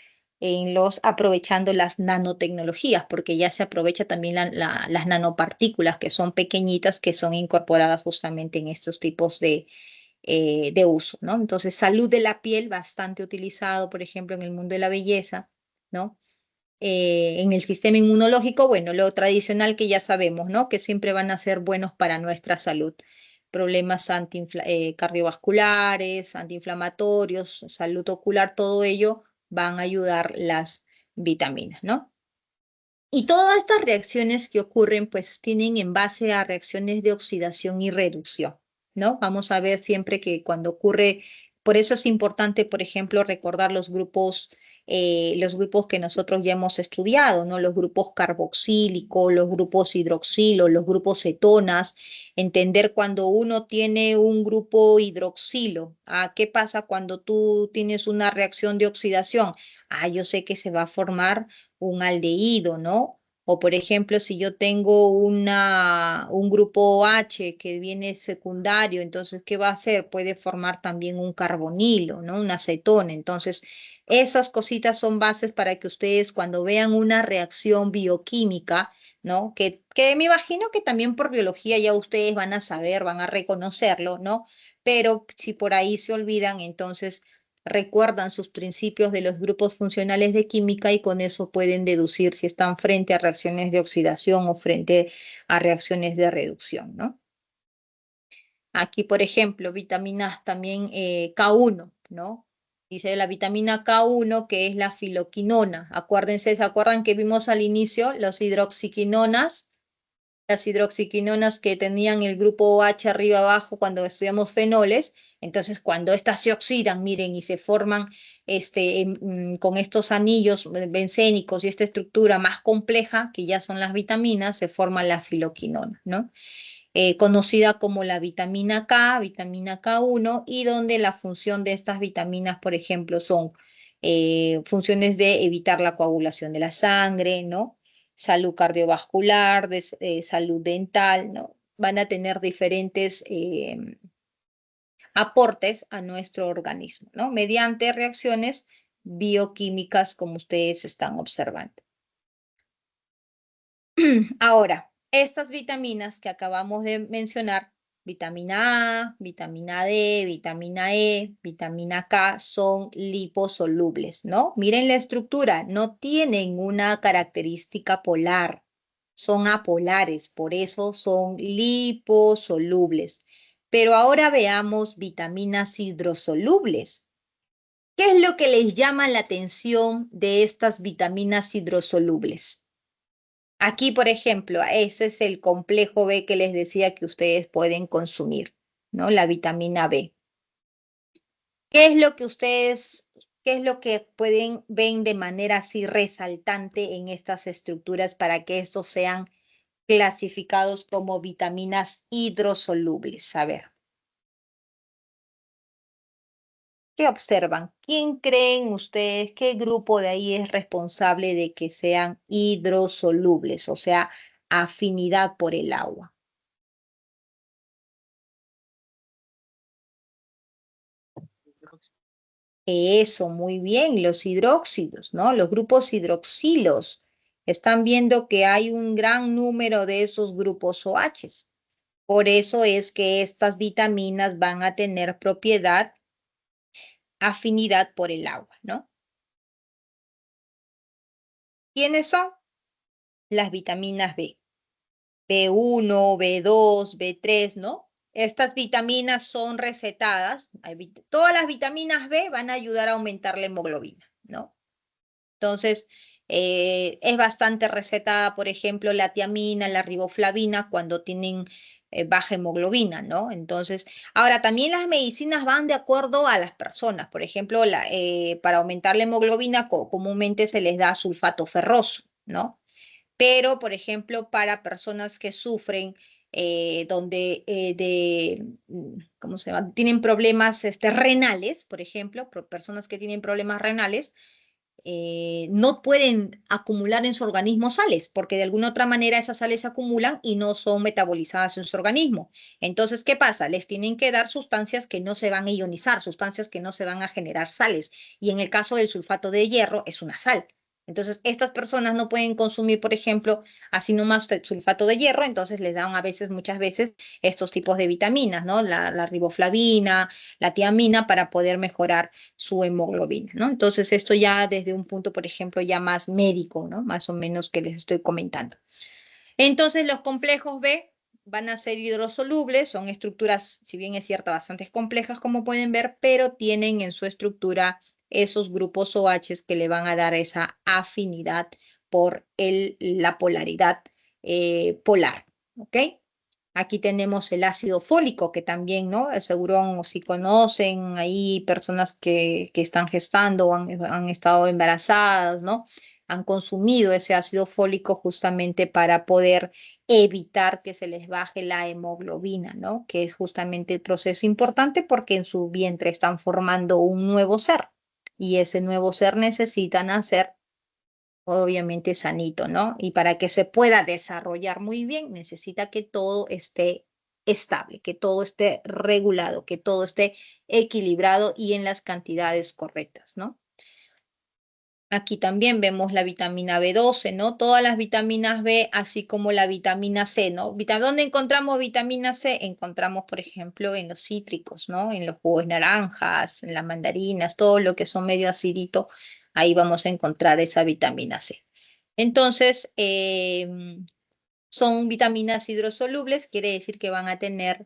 aprovechando las nanotecnologías, porque ya se aprovecha también las nanopartículas que son pequeñitas, que son incorporadas justamente en estos tipos de uso, ¿no? Entonces, salud de la piel, bastante utilizado, por ejemplo, en el mundo de la belleza, ¿no? En el sistema inmunológico, bueno, lo tradicional que ya sabemos, ¿no? Que siempre van a ser buenos para nuestra salud. Problemas cardiovasculares, antiinflamatorios, salud ocular, todo ello van a ayudar las vitaminas, ¿no? Y todas estas reacciones que ocurren, pues tienen en base a reacciones de oxidación y reducción, ¿no? Vamos a ver siempre que cuando ocurre, por eso es importante, por ejemplo, recordar los grupos que nosotros ya hemos estudiado, ¿no? Los grupos carboxílico, los grupos hidroxilo, los grupos cetonas, entender cuando uno tiene un grupo hidroxilo, ¿qué pasa cuando tú tienes una reacción de oxidación? Yo sé que se va a formar un aldehído, ¿no? O por ejemplo, si yo tengo un grupo H que viene secundario, entonces, ¿qué va a hacer? Puede formar también un carbonilo, ¿no? Un acetona. Entonces, esas cositas son bases para que ustedes cuando vean una reacción bioquímica, ¿no? Que me imagino que también por biología ya ustedes van a saber, van a reconocerlo, ¿no? Pero si por ahí se olvidan, entonces recuerdan sus principios de los grupos funcionales de química y con eso pueden deducir si están frente a reacciones de oxidación o frente a reacciones de reducción, ¿no? Aquí, por ejemplo, vitaminas también K1, ¿no? Dice la vitamina K1 que es la filoquinona. Acuérdense, ¿se acuerdan que vimos al inicio los hidroxiquinonas? Las hidroxiquinonas que tenían el grupo H arriba abajo cuando estudiamos fenoles. Entonces, cuando estas se oxidan, miren, y se forman con estos anillos bencénicos y esta estructura más compleja, que ya son las vitaminas, se forma la filoquinona, ¿no? Conocida como la vitamina K1, y donde la función de estas vitaminas, por ejemplo, son funciones de evitar la coagulación de la sangre, ¿no? Salud cardiovascular, salud dental, ¿no? Van a tener diferentes aportes a nuestro organismo, ¿no? Mediante reacciones bioquímicas, como ustedes están observando. Ahora, estas vitaminas que acabamos de mencionar, vitamina A, vitamina D, vitamina E, vitamina K, son liposolubles, ¿no? Miren la estructura, no tienen una característica polar, son apolares, por eso son liposolubles. Pero ahora veamos vitaminas hidrosolubles. ¿Qué es lo que les llama la atención de estas vitaminas hidrosolubles? Aquí, por ejemplo, ese es el complejo B que les decía que ustedes pueden consumir, ¿no? La vitamina B. ¿Qué es lo que qué es lo que pueden ven de manera así resaltante en estas estructuras para que estos sean clasificados como vitaminas hidrosolubles? A ver, ¿qué observan? ¿Quién creen ustedes? ¿Qué grupo de ahí es responsable de que sean hidrosolubles? O sea, afinidad por el agua. Eso, muy bien, los hidróxidos, ¿no? Los grupos hidroxilos. Están viendo que hay un gran número de esos grupos OH. Por eso es que estas vitaminas van a tener afinidad por el agua, ¿no? ¿Quiénes son? Las vitaminas B. B1, B2, B3, ¿no? Estas vitaminas son recetadas. Todas las vitaminas B van a ayudar a aumentar la hemoglobina, ¿no? Entonces, es bastante recetada, por ejemplo, la tiamina, la riboflavina, cuando tienen baja hemoglobina, ¿no? Entonces, ahora también las medicinas van de acuerdo a las personas. Por ejemplo, para aumentar la hemoglobina comúnmente se les da sulfato ferroso, ¿no? Pero, por ejemplo, para personas que sufren ¿cómo se llama? Tienen problemas renales, por ejemplo, personas que tienen problemas renales, no pueden acumular en su organismo sales, porque de alguna otra manera esas sales se acumulan y no son metabolizadas en su organismo. Entonces, ¿qué pasa? Les tienen que dar sustancias que no se van a ionizar, sustancias que no se van a generar sales. Y en el caso del sulfato de hierro, es una sal. Entonces, estas personas no pueden consumir, por ejemplo, así nomás sulfato de hierro, entonces les dan a veces, muchas veces, estos tipos de vitaminas, ¿no? La riboflavina, la tiamina, para poder mejorar su hemoglobina, ¿no? Entonces, esto ya desde un punto, por ejemplo, ya más médico, ¿no? Más o menos que les estoy comentando. Entonces, los complejos B van a ser hidrosolubles, son estructuras, si bien es cierto, bastante complejas, como pueden ver, pero tienen en su estructura esos grupos OH que le van a dar esa afinidad por la polaridad polar, ¿ok? Aquí tenemos el ácido fólico, que también, ¿no? Seguro si conocen ahí personas que están gestando o han estado embarazadas, ¿no? Han consumido ese ácido fólico justamente para poder evitar que se les baje la hemoglobina, ¿no? Que es justamente el proceso importante porque en su vientre están formando un nuevo ser y ese nuevo ser necesita nacer obviamente sanito, ¿no? Y para que se pueda desarrollar muy bien, necesita que todo esté estable, que todo esté regulado, que todo esté equilibrado y en las cantidades correctas, ¿no? Aquí también vemos la vitamina B12, ¿no? Todas las vitaminas B, así como la vitamina C, ¿no? ¿Dónde encontramos vitamina C? Encontramos, por ejemplo, en los cítricos, ¿no? En los jugos de naranjas, en las mandarinas, todo lo que son medio acidito, ahí vamos a encontrar esa vitamina C. Entonces, son vitaminas hidrosolubles, quiere decir que van a tener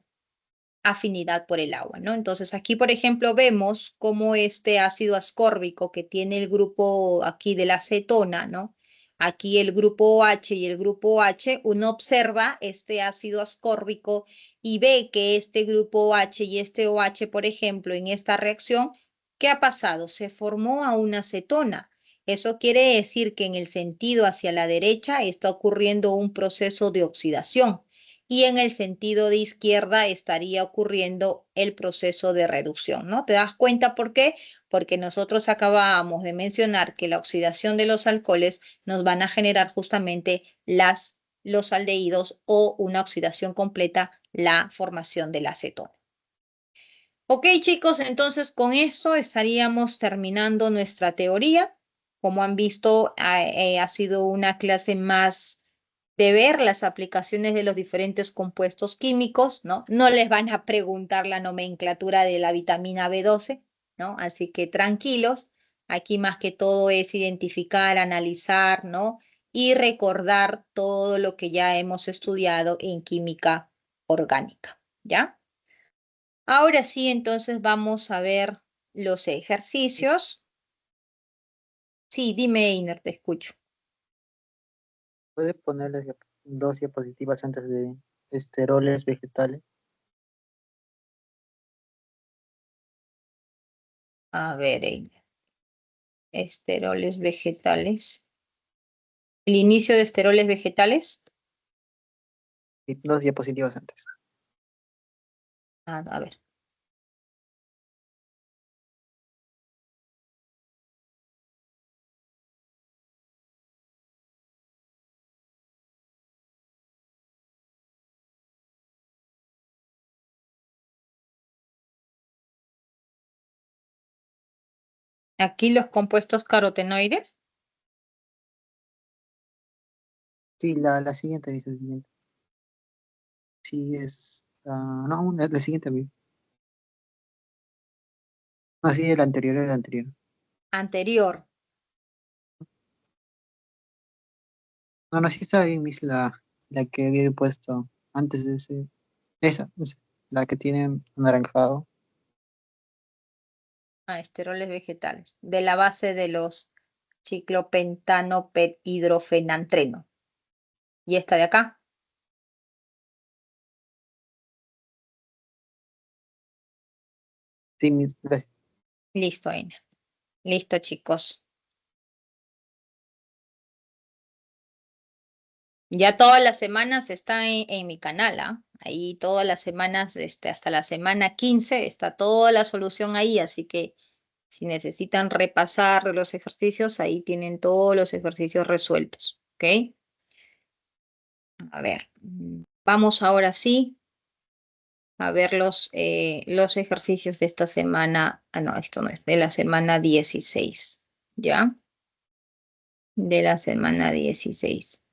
afinidad por el agua, ¿no? Entonces aquí, por ejemplo, vemos cómo este ácido ascórbico que tiene el grupo aquí de la acetona, ¿no? Aquí el grupo OH y el grupo OH, uno observa este ácido ascórbico y ve que este grupo OH y este OH, por ejemplo, en esta reacción, ¿qué ha pasado? Se formó a una acetona. Eso quiere decir que en el sentido hacia la derecha está ocurriendo un proceso de oxidación y en el sentido de izquierda estaría ocurriendo el proceso de reducción, ¿no? ¿Te das cuenta por qué? Porque nosotros acabábamos de mencionar que la oxidación de los alcoholes nos van a generar justamente los aldehídos o una oxidación completa, la formación del acetona. Ok, chicos, entonces con esto estaríamos terminando nuestra teoría. Como han visto, ha sido una clase más de ver las aplicaciones de los diferentes compuestos químicos, ¿no? No les van a preguntar la nomenclatura de la vitamina B12, ¿no? Así que tranquilos, aquí más que todo es identificar, analizar, ¿no? Y recordar todo lo que ya hemos estudiado en química orgánica, ¿ya? Ahora sí, entonces vamos a ver los ejercicios. Sí, dime, Einer, te escucho. Puede ponerle dos diapositivas antes de esteroles vegetales. A ver, Einer. Esteroles vegetales. El inicio de esteroles vegetales. Y dos diapositivas antes. A ver. Aquí los compuestos carotenoides. Sí, la siguiente, dice la siguiente. Sí, no, la siguiente, amigo. Ah, sí, el anterior, el anterior. Anterior. No, no, sí está bien, Miss, la que había puesto antes de ese. Esa, la que tiene anaranjado. Esteroles vegetales. De la base de los ciclopentano PET hidrofenantreno. ¿Y esta de acá? Sí, Miss, gracias. Listo, Einer. Listo, chicos. Ya todas las semanas está en mi canal, ¿ah? Ahí todas las semanas, hasta la semana 15 está toda la solución ahí, así que si necesitan repasar los ejercicios, ahí tienen todos los ejercicios resueltos, ¿ok? A ver, vamos ahora sí a ver los ejercicios de esta semana. Ah, no, esto no es de la semana 16, ¿ya? de la semana 16.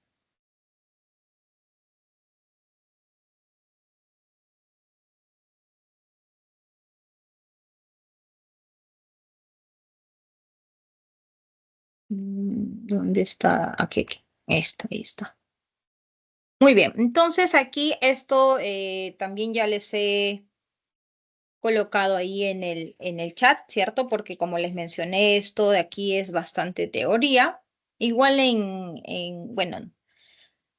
¿Dónde está? Aquí. Ahí está. Muy bien, entonces aquí esto también ya les he colocado ahí en el chat, ¿cierto? Porque como les mencioné, esto de aquí es bastante teoría. Igual bueno,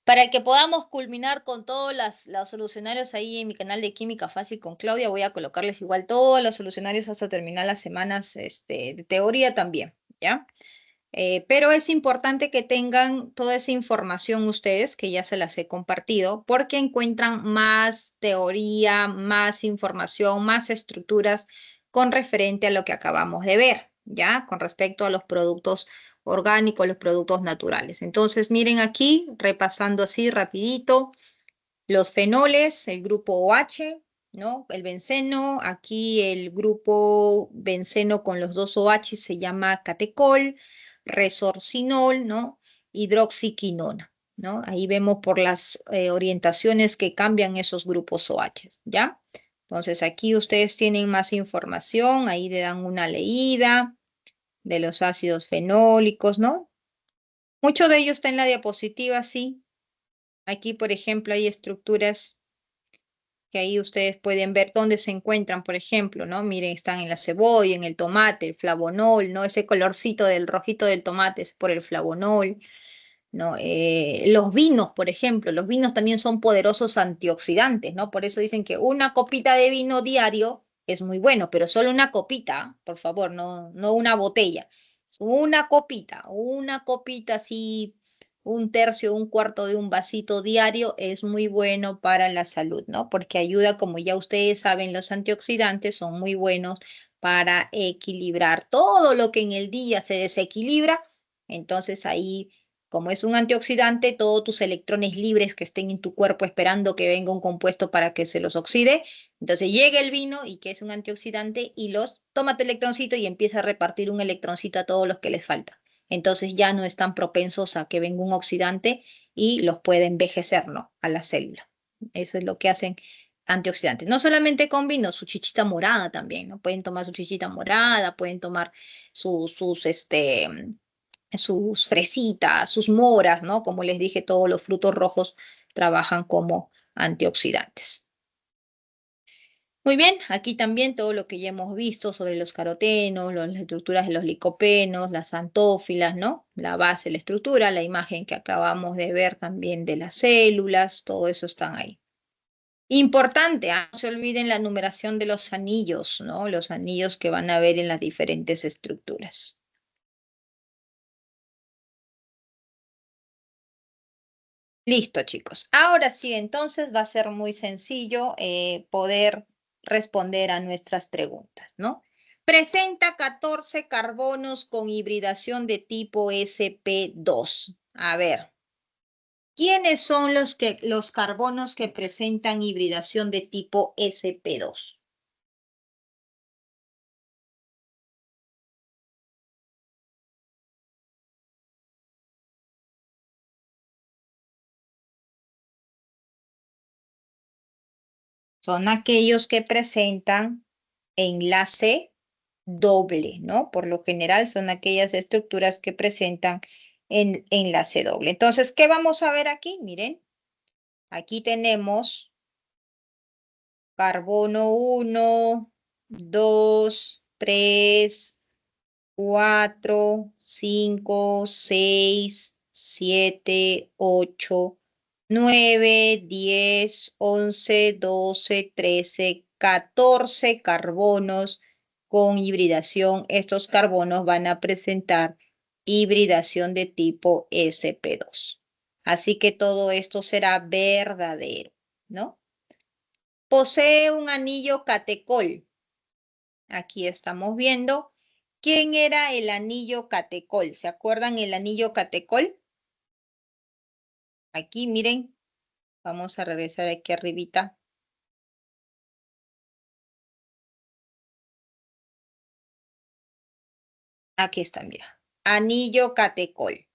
para que podamos culminar con todos los solucionarios ahí en mi canal de Química Fácil con Claudia, voy a colocarles igual todos los solucionarios hasta terminar las semanas de teoría también, ¿ya? Pero es importante que tengan toda esa información ustedes, que ya se las he compartido, porque encuentran más teoría, más información, más estructuras con referente a lo que acabamos de ver, ¿ya? Con respecto a los productos orgánicos, los productos naturales. Entonces, miren aquí, repasando así rapidito, los fenoles, el grupo OH, ¿no? El benceno, aquí el grupo benceno con los dos OH se llama catecol, resorcinol, ¿no? Hidroxiquinona, ¿no? Ahí vemos por las orientaciones que cambian esos grupos OH, ¿ya? Entonces aquí ustedes tienen más información, ahí le dan una leída de los ácidos fenólicos, ¿no? Mucho de ello está en la diapositiva, sí. Aquí, por ejemplo, hay estructuras que ahí ustedes pueden ver dónde se encuentran, por ejemplo, ¿no? Miren, están en la cebolla, en el tomate, el flavonol, ¿no? Ese colorcito del rojito del tomate es por el flavonol, ¿no? Los vinos, por ejemplo, los vinos también son poderosos antioxidantes, ¿no? Por eso dicen que una copita de vino diario es muy bueno, pero solo una copita, por favor, no una botella. Una copita así, un tercio, un cuarto de un vasito diario es muy bueno para la salud, ¿no? Porque ayuda, como ya ustedes saben, los antioxidantes son muy buenos para equilibrar todo lo que en el día se desequilibra. Entonces ahí como es un antioxidante, todos tus electrones libres que estén en tu cuerpo esperando que venga un compuesto para que se los oxide, entonces llega el vino y que es un antioxidante y los toma tu electroncito y empieza a repartir un electroncito a todos los que les falta. Entonces ya no están propensos a que venga un oxidante y los puede envejecer, ¿no? A la célula. Eso es lo que hacen antioxidantes. No solamente con vino, su chichita morada también, ¿no? Pueden tomar su chichita morada, pueden tomar sus fresitas, sus moras, ¿no? Como les dije, todos los frutos rojos trabajan como antioxidantes. Muy bien, aquí también todo lo que ya hemos visto sobre los carotenos, las estructuras de los licopenos, las antófilas, ¿no? La base, la estructura, la imagen que acabamos de ver también de las células, todo eso están ahí. Importante, no se olviden la numeración de los anillos, ¿no? Los anillos que van a ver en las diferentes estructuras. Listo, chicos. Ahora sí, entonces va a ser muy sencillo poder responder a nuestras preguntas, ¿no? Presenta 14 carbonos con hibridación de tipo sp2. A ver, ¿quiénes son los carbonos que presentan hibridación de tipo sp2? Son aquellos que presentan enlace doble, ¿no? Por lo general son aquellas estructuras que presentan enlace doble. Entonces, ¿qué vamos a ver aquí? Miren, aquí tenemos carbono 1, 2, 3, 4, 5, 6, 7, 8, 9, 10, 11, 12, 13, 14 carbonos con hibridación. Estos carbonos van a presentar hibridación de tipo sp2. Así que todo esto será verdadero, ¿no? Posee un anillo catecol. Aquí estamos viendo quién era el anillo catecol. ¿Se acuerdan el anillo catecol? Aquí, miren, vamos a regresar aquí arribita. Aquí está, mira. Anillo catecol.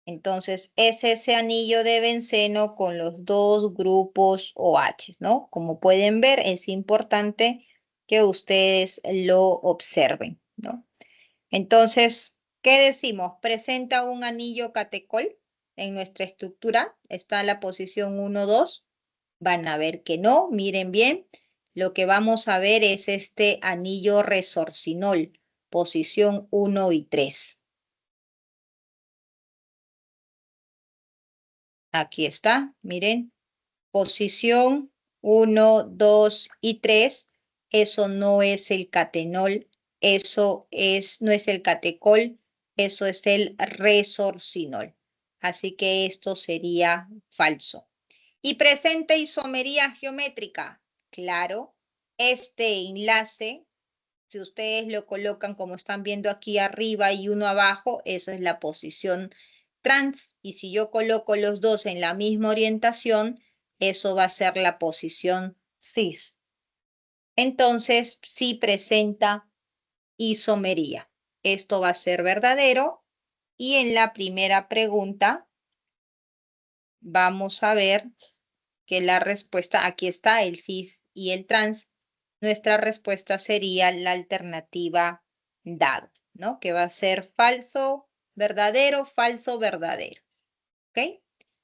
Entonces, es ese anillo de benceno con los dos grupos OH, ¿no? Como pueden ver, es importante que ustedes lo observen, ¿no? Entonces, ¿qué decimos? Presenta un anillo catecol en nuestra estructura. Está la posición 1, 2. Van a ver que no, miren bien. Lo que vamos a ver es este anillo resorcinol, posición 1 y 3. Aquí está, miren. Posición 1, 2 y 3. Eso no es el catenol, no es el catecol, eso es el resorcinol. Así que esto sería falso. Y presenta isomería geométrica. Claro, este enlace, si ustedes lo colocan como están viendo aquí arriba y uno abajo, eso es la posición trans. Y si yo coloco los dos en la misma orientación, eso va a ser la posición cis. Entonces, sí presenta isomería. Esto va a ser verdadero. Y en la primera pregunta, vamos a ver que la respuesta, aquí está el cis y el trans, nuestra respuesta sería la alternativa dado, ¿no? Que va a ser falso, falso, verdadero, ¿ok?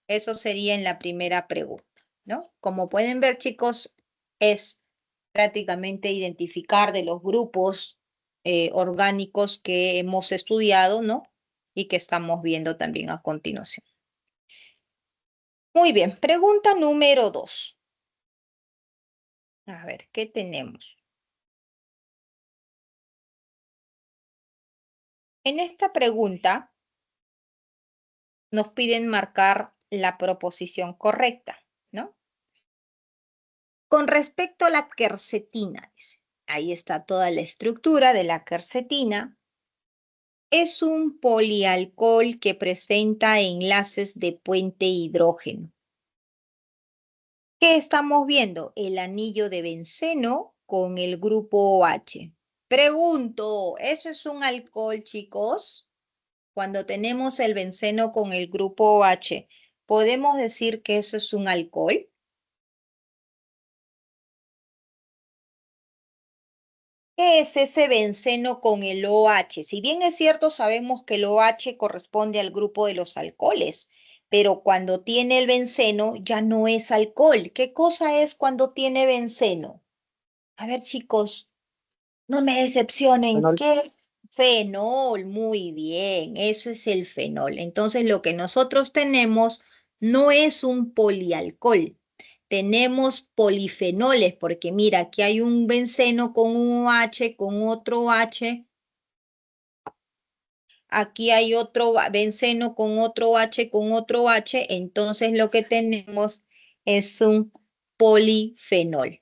Eso sería en la primera pregunta, ¿no? Como pueden ver, chicos, es prácticamente identificar de los grupos orgánicos que hemos estudiado, ¿no? Y que estamos viendo también a continuación. Muy bien, pregunta número 2. A ver, ¿qué tenemos? En esta pregunta nos piden marcar la proposición correcta, ¿no? Con respecto a la quercetina, dice, ahí está toda la estructura de la quercetina. Es un polialcohol que presenta enlaces de puente hidrógeno. ¿Qué estamos viendo? El anillo de benceno con el grupo OH. Pregunto, ¿eso es un alcohol, chicos? Cuando tenemos el benceno con el grupo OH, ¿podemos decir que eso es un alcohol? ¿Qué es ese benceno con el OH? Si bien es cierto, sabemos que el OH corresponde al grupo de los alcoholes, pero cuando tiene el benceno ya no es alcohol. ¿Qué cosa es cuando tiene benceno? A ver, chicos, no me decepcionen. Fenol. ¿Qué es? Fenol, muy bien, eso es el fenol. Entonces, lo que nosotros tenemos no es un polialcohol, tenemos polifenoles, porque mira, aquí hay un benceno con un OH, con otro OH, aquí hay otro benceno con otro OH, con otro OH, entonces lo que tenemos es un polifenol.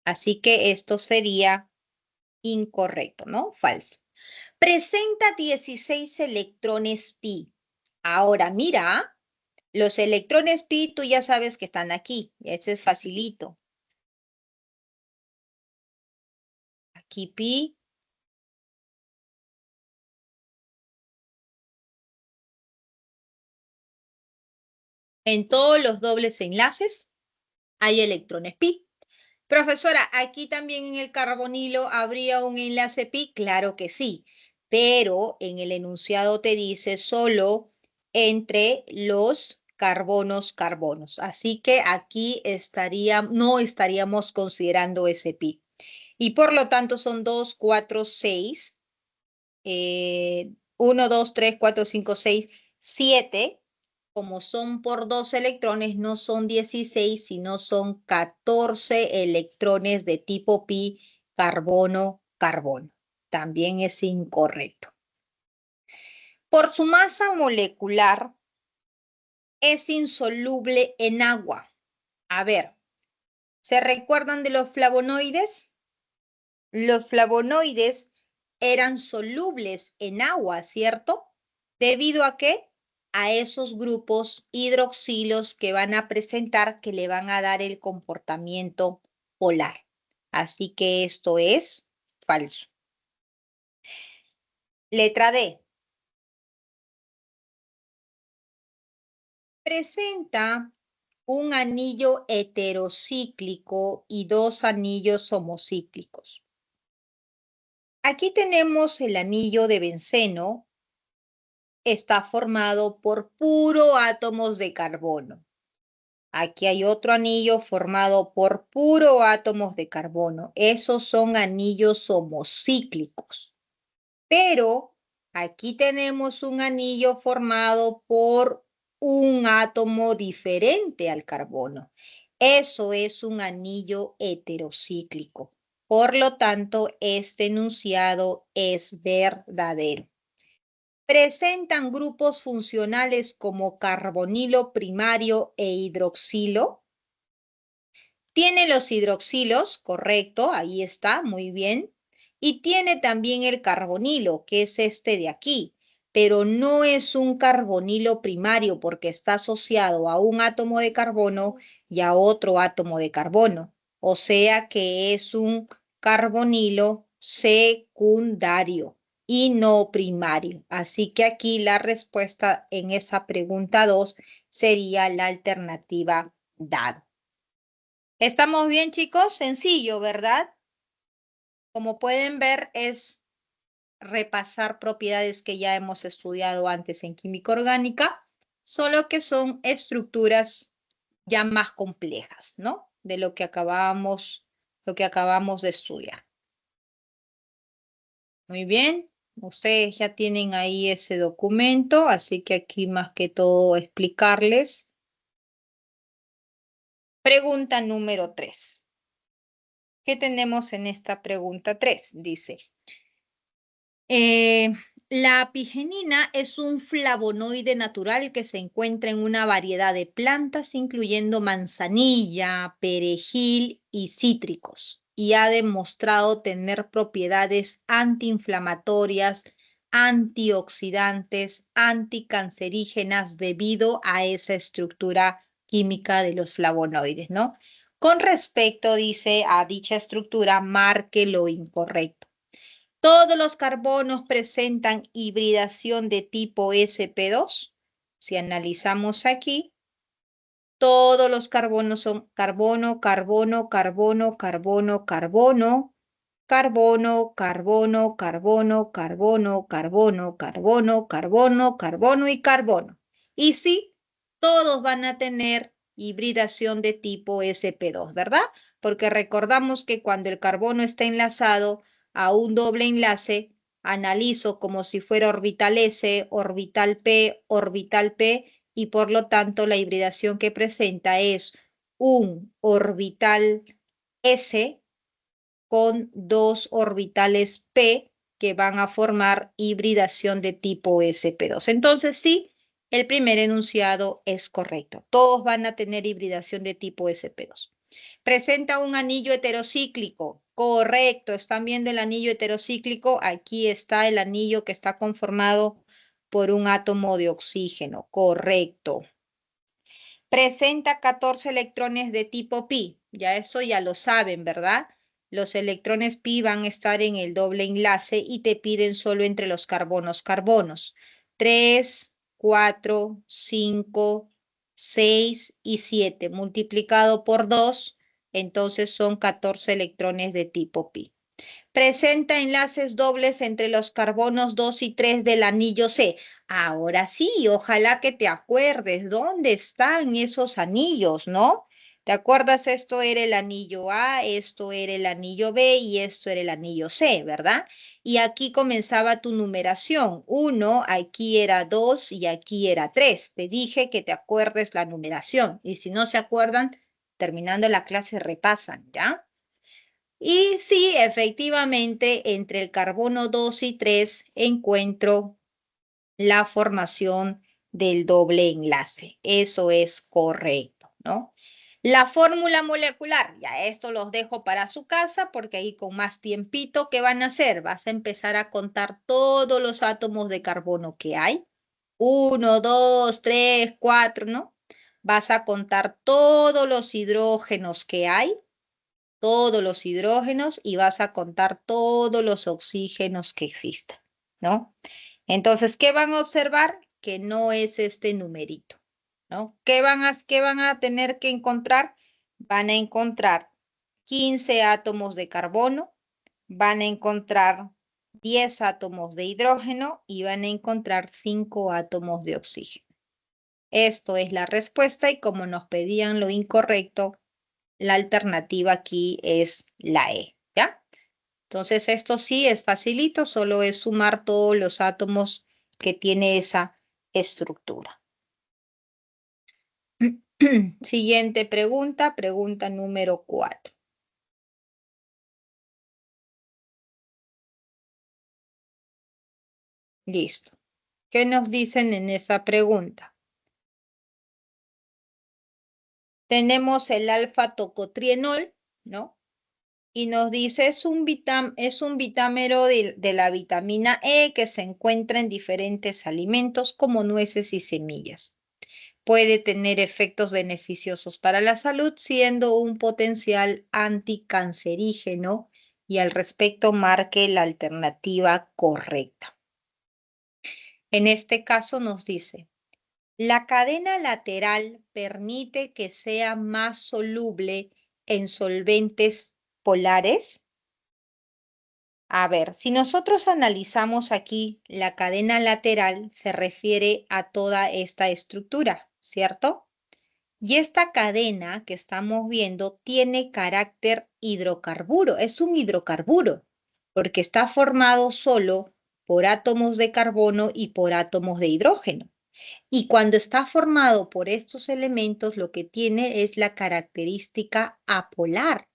Así que esto sería incorrecto, ¿no? Falso. Presenta 16 electrones pi. Ahora, mira, los electrones pi, tú ya sabes que están aquí. Ese es facilito. Aquí pi. En todos los dobles enlaces hay electrones pi. Profesora, ¿aquí también en el carbonilo habría un enlace pi? Claro que sí, pero en el enunciado te dice solo entre los carbonos. Así que aquí no estaríamos considerando ese pi. Y por lo tanto son 2, 4, 6, 1, 2, 3, 4, 5, 6, 7. Como son por 2 electrones, no son 16, sino son 14 electrones de tipo pi, carbono. También es incorrecto. Por su masa molecular, es insoluble en agua. A ver, ¿se recuerdan de los flavonoides? Los flavonoides eran solubles en agua, ¿cierto? ¿Debido a qué? A esos grupos hidroxilos que van a presentar, que le van a dar el comportamiento polar. Así que esto es falso. Letra D. presenta un anillo heterocíclico y dos anillos homocíclicos. Aquí tenemos el anillo de benceno, está formado por puro átomos de carbono. Aquí hay otro anillo formado por puro átomos de carbono. Esos son anillos homocíclicos. Pero aquí tenemos un anillo formado por un átomo diferente al carbono. Eso es un anillo heterocíclico. Por lo tanto, este enunciado es verdadero. Presentan grupos funcionales como carbonilo primario e hidroxilo. Tiene los hidroxilos, correcto, ahí está, muy bien. Y tiene también el carbonilo, que es este de aquí, pero no es un carbonilo primario porque está asociado a un átomo de carbono y a otro átomo de carbono. O sea que es un carbonilo secundario y no primario. Así que aquí la respuesta en esa pregunta 2 sería la alternativa dada. ¿Estamos bien, chicos? Sencillo, ¿verdad? Como pueden ver, es repasar propiedades que ya hemos estudiado antes en química orgánica, solo que son estructuras ya más complejas, ¿no? De lo que acabamos de estudiar. Muy bien, ustedes ya tienen ahí ese documento, así que aquí más que todo explicarles. Pregunta número 3. ¿Qué tenemos en esta pregunta 3? Dice, Eh, la apigenina es un flavonoide natural que se encuentra en una variedad de plantas, incluyendo manzanilla, perejil y cítricos, y ha demostrado tener propiedades antiinflamatorias, antioxidantes, anticancerígenas debido a esa estructura química de los flavonoides, ¿no? Con respecto, dice, a dicha estructura, marque lo incorrecto. Todos los carbonos presentan hibridación de tipo sp2. Si analizamos aquí, todos los carbonos son carbono, carbono, carbono, carbono, carbono, carbono, carbono, carbono, carbono, carbono, carbono, carbono, carbono y carbono. Y sí, todos van a tener hibridación de tipo sp2, ¿verdad? Porque recordamos que cuando el carbono está enlazado a un doble enlace, analizo como si fuera orbital S, orbital P, y por lo tanto la hibridación que presenta es un orbital S con dos orbitales P que van a formar hibridación de tipo sp2. Entonces, sí, el primer enunciado es correcto. Todos van a tener hibridación de tipo sp2. Presenta un anillo heterocíclico. Correcto, están viendo el anillo heterocíclico. Aquí está el anillo que está conformado por un átomo de oxígeno. Correcto. Presenta 14 electrones de tipo pi. Ya eso ya lo saben, ¿verdad? Los electrones pi van a estar en el doble enlace y te piden solo entre los carbonos. 3, 4, 5, 6 y 7. Multiplicado por 2, entonces son 14 electrones de tipo pi. Presenta enlaces dobles entre los carbonos 2 y 3 del anillo C. Ahora sí, ojalá que te acuerdes dónde están esos anillos, ¿no? ¿Te acuerdas? Esto era el anillo A, esto era el anillo B y esto era el anillo C, ¿verdad? Y aquí comenzaba tu numeración. 1, aquí era 2 y aquí era 3. Te dije que te acuerdes la numeración. Y si no se acuerdan, terminando la clase repasan, ¿ya? Y sí, efectivamente, entre el carbono 2 y 3 encuentro la formación del doble enlace. Eso es correcto, ¿no? La fórmula molecular, ya esto los dejo para su casa porque ahí con más tiempito, ¿qué van a hacer? Vas a empezar a contar todos los átomos de carbono que hay. 1, 2, 3, 4, ¿no? Vas a contar todos los hidrógenos que hay, todos los hidrógenos, y vas a contar todos los oxígenos que existan, ¿no? Entonces, ¿qué van a observar? Que no es este numerito. ¿no? Qué van a tener que encontrar? Van a encontrar 15 átomos de carbono, van a encontrar 10 átomos de hidrógeno y van a encontrar 5 átomos de oxígeno. Esto es la respuesta y como nos pedían lo incorrecto, la alternativa aquí es la E, ¿ya? Entonces esto sí es facilito, solo es sumar todos los átomos que tiene esa estructura. Siguiente pregunta, pregunta número 4. Listo. ¿Qué nos dicen en esa pregunta? Tenemos el alfa-tocotrienol, ¿no? Y nos dice es un vitamero de la vitamina E que se encuentra en diferentes alimentos como nueces y semillas. Puede tener efectos beneficiosos para la salud, siendo un potencial anticancerígeno y al respecto marque la alternativa correcta. En este caso nos dice, la cadena lateral permite que sea más soluble en solventes polares. A ver, si nosotros analizamos aquí, la cadena lateral se refiere a toda esta estructura, ¿cierto? Y esta cadena que estamos viendo tiene carácter hidrocarburo, es un hidrocarburo, porque está formado solo por átomos de carbono y por átomos de hidrógeno. Y cuando está formado por estos elementos, lo que tiene es la característica apolar.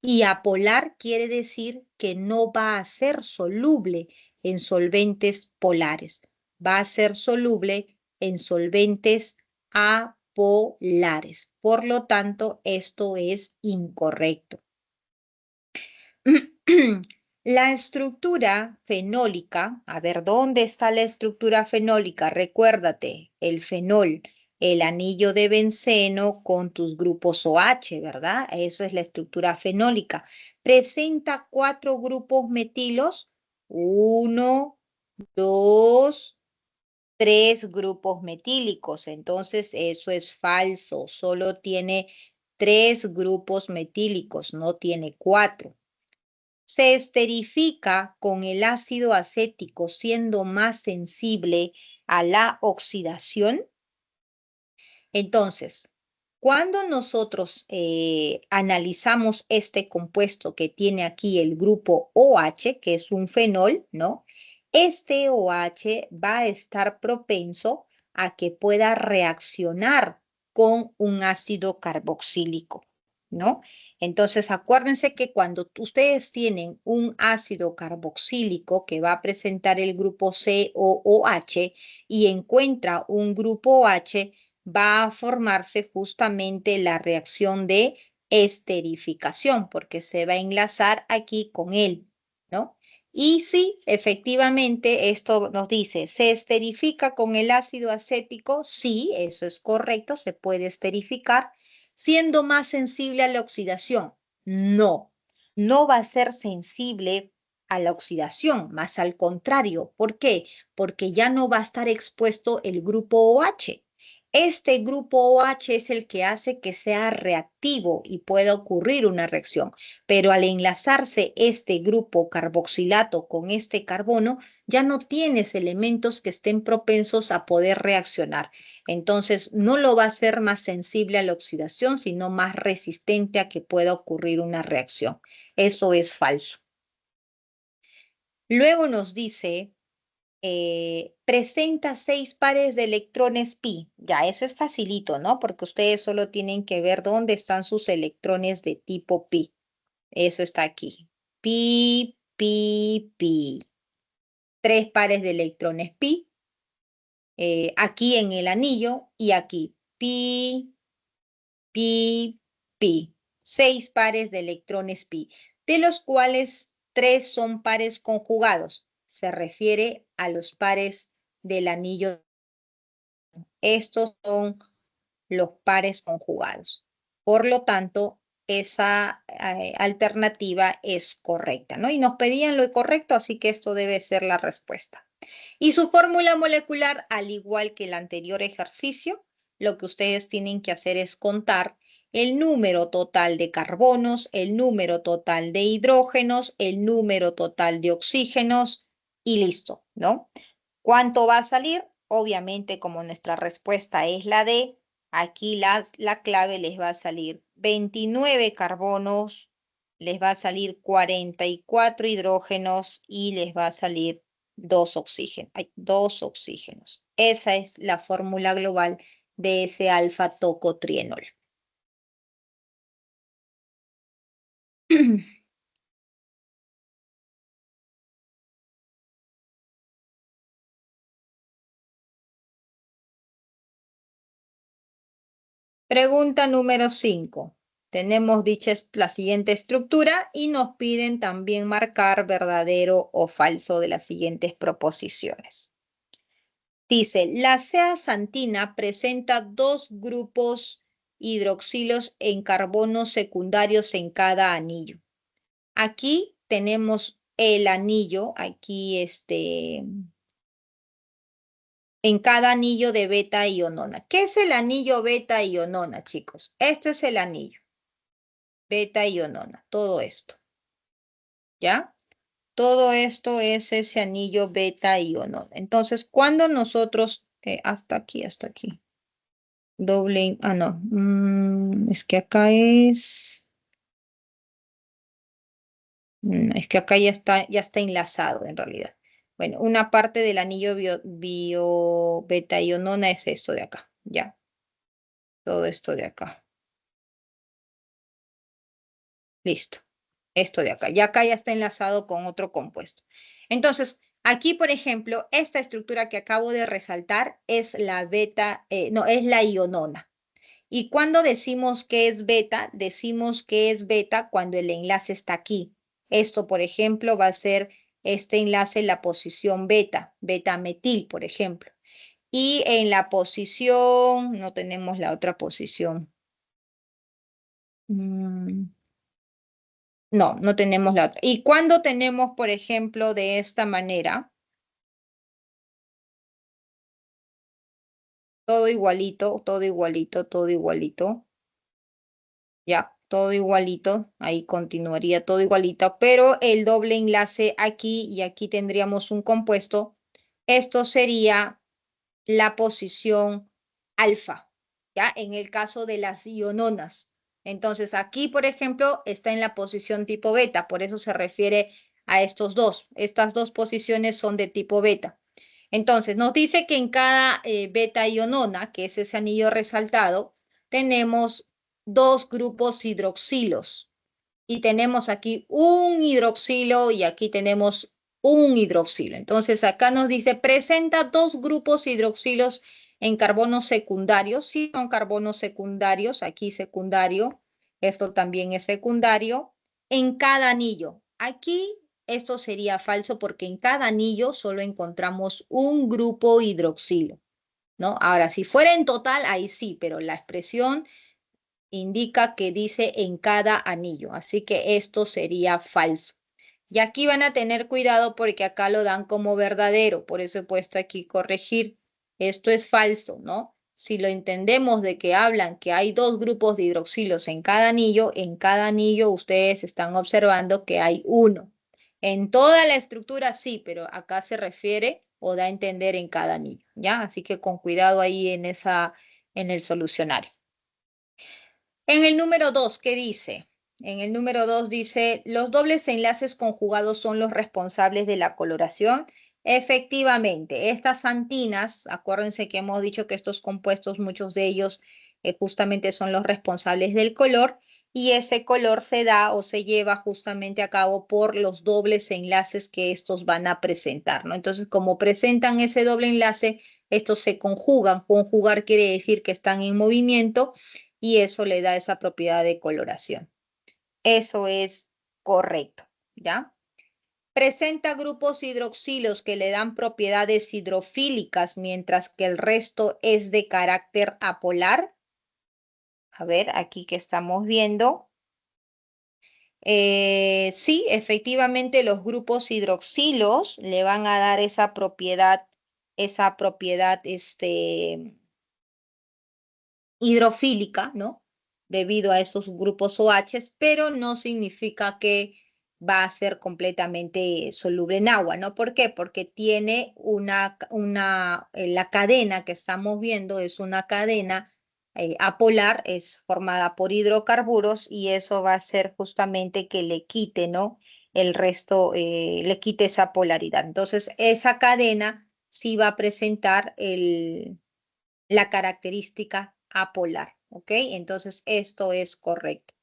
Y apolar quiere decir que no va a ser soluble en solventes polares, va a ser soluble en solventes apolares. Por lo tanto, esto es incorrecto. La estructura fenólica, a ver, ¿dónde está la estructura fenólica? Recuérdate, el fenol, el anillo de benceno con tus grupos OH, ¿verdad? Eso es la estructura fenólica. Presenta 4 grupos metilos, 1, 2, 3 grupos metílicos. Entonces, eso es falso, solo tiene 3 grupos metílicos, no tiene 4. Se esterifica con el ácido acético siendo más sensible a la oxidación. Entonces, cuando nosotros analizamos este compuesto que tiene aquí el grupo OH, que es un fenol, ¿no? Este OH va a estar propenso a que pueda reaccionar con un ácido carboxílico, ¿no? Entonces, acuérdense que cuando ustedes tienen un ácido carboxílico que va a presentar el grupo COOH y encuentra un grupo OH, va a formarse justamente la reacción de esterificación, porque se va a enlazar aquí con él, ¿no? Y sí, efectivamente, esto nos dice, ¿se esterifica con el ácido acético? Sí, eso es correcto, se puede esterificar, siendo más sensible a la oxidación. No, no va a ser sensible a la oxidación, más al contrario. ¿Por qué? Porque ya no va a estar expuesto el grupo OH. Este grupo OH es el que hace que sea reactivo y pueda ocurrir una reacción, pero al enlazarse este grupo carboxilato con este carbono, ya no tienes elementos que estén propensos a poder reaccionar. Entonces, no lo va a hacer más sensible a la oxidación, sino más resistente a que pueda ocurrir una reacción. Eso es falso. Luego nos dice presenta 6 pares de electrones pi. Ya, eso es facilito, ¿no? Porque ustedes solo tienen que ver dónde están sus electrones de tipo pi. Eso está aquí. Pi, pi, pi. 3 pares de electrones pi. Aquí en el anillo y aquí. Pi, pi, pi. 6 pares de electrones pi, de los cuales 3 son pares conjugados. Se refiere a los pares del anillo. Estos son los pares conjugados. Por lo tanto, esa alternativa es correcta, ¿no? Y nos pedían lo correcto, así que esto debe ser la respuesta. Y su fórmula molecular, al igual que el anterior ejercicio, lo que ustedes tienen que hacer es contar el número total de carbonos, el número total de hidrógenos, el número total de oxígenos y listo, ¿no? ¿Cuánto va a salir? Obviamente, como nuestra respuesta es la D, aquí la clave les va a salir 29 carbonos, les va a salir 44 hidrógenos y les va a salir 2 oxígenos. Hay 2 oxígenos. Esa es la fórmula global de ese alfa tocotrienol. Pregunta número 5. Tenemos dicha la siguiente estructura y nos piden también marcar verdadero o falso de las siguientes proposiciones. Dice, la zeaxantina presenta 2 grupos hidroxilos en carbonos secundarios en cada anillo. Aquí tenemos el anillo, aquí en cada anillo de beta ionona. ¿Qué es el anillo beta ionona, chicos? Este es el anillo beta ionona, todo esto, ¿ya? Todo esto es ese anillo beta ionona. Entonces, cuando nosotros, hasta aquí, no, es que acá es que acá ya está enlazado en realidad. Bueno, una parte del anillo bio beta ionona es esto de acá, ¿ya? Todo esto de acá. Listo. Esto de acá. Y acá ya está enlazado con otro compuesto. Entonces, aquí, por ejemplo, esta estructura que acabo de resaltar es la beta, no, es la ionona. Y cuando decimos que es beta, decimos que es beta cuando el enlace está aquí. Esto, por ejemplo, va a ser este enlace en la posición beta, beta metil, por ejemplo. Y en la posición, no tenemos la otra posición. No, no tenemos la otra. Y cuando tenemos, por ejemplo, de esta manera, todo igualito, todo igualito, todo igualito, ya, todo igualito, ahí continuaría todo igualito, pero el doble enlace aquí y aquí tendríamos un compuesto. Esto sería la posición alfa, ¿ya? En el caso de las iononas. Entonces, aquí, por ejemplo, está en la posición tipo beta, por eso se refiere a estos dos. Estas dos posiciones son de tipo beta. Entonces, nos dice que en cada beta ionona, que es ese anillo resaltado, tenemos 2 grupos hidroxilos. Y tenemos aquí un hidroxilo y aquí tenemos un hidroxilo. Entonces acá nos dice, presenta 2 grupos hidroxilos en carbonos secundarios. Sí, son carbonos secundarios, aquí secundario, esto también es secundario, en cada anillo. Aquí esto sería falso porque en cada anillo solo encontramos un grupo hidroxilo, ¿no? Ahora, si fuera en total, ahí sí, pero la expresión indica que dice en cada anillo, así que esto sería falso. Y aquí van a tener cuidado porque acá lo dan como verdadero, por eso he puesto aquí corregir. Esto es falso, ¿no? Si lo entendemos de que hablan que hay 2 grupos de hidroxilos en cada anillo ustedes están observando que hay uno. En toda la estructura sí, pero acá se refiere o da a entender en cada anillo, ¿ya? Así que con cuidado ahí en el solucionario. En el número 2, ¿qué dice? En el número 2 dice, los dobles enlaces conjugados son los responsables de la coloración. Efectivamente, estas antinas, acuérdense que hemos dicho que estos compuestos, muchos de ellos justamente son los responsables del color y ese color se da o se lleva justamente a cabo por los dobles enlaces que estos van a presentar, ¿no? Entonces, como presentan ese doble enlace, estos se conjugan. Conjugar quiere decir que están en movimiento y eso le da esa propiedad de coloración. Eso es correcto, ¿ya? Presenta grupos hidroxilos que le dan propiedades hidrofílicas, mientras que el resto es de carácter apolar. A ver, aquí que estamos viendo. Sí, efectivamente los grupos hidroxilos le van a dar esa propiedad, hidrofílica, ¿no? Debido a esos grupos OH, pero no significa que va a ser completamente soluble en agua, ¿no? ¿Por qué? Porque tiene la cadena que estamos viendo es una cadena apolar, es formada por hidrocarburos y eso va a ser justamente que le quite, ¿no? El resto, le quite esa polaridad. Entonces, esa cadena sí va a presentar la característica apolar, ¿ok? Entonces, esto es correcto.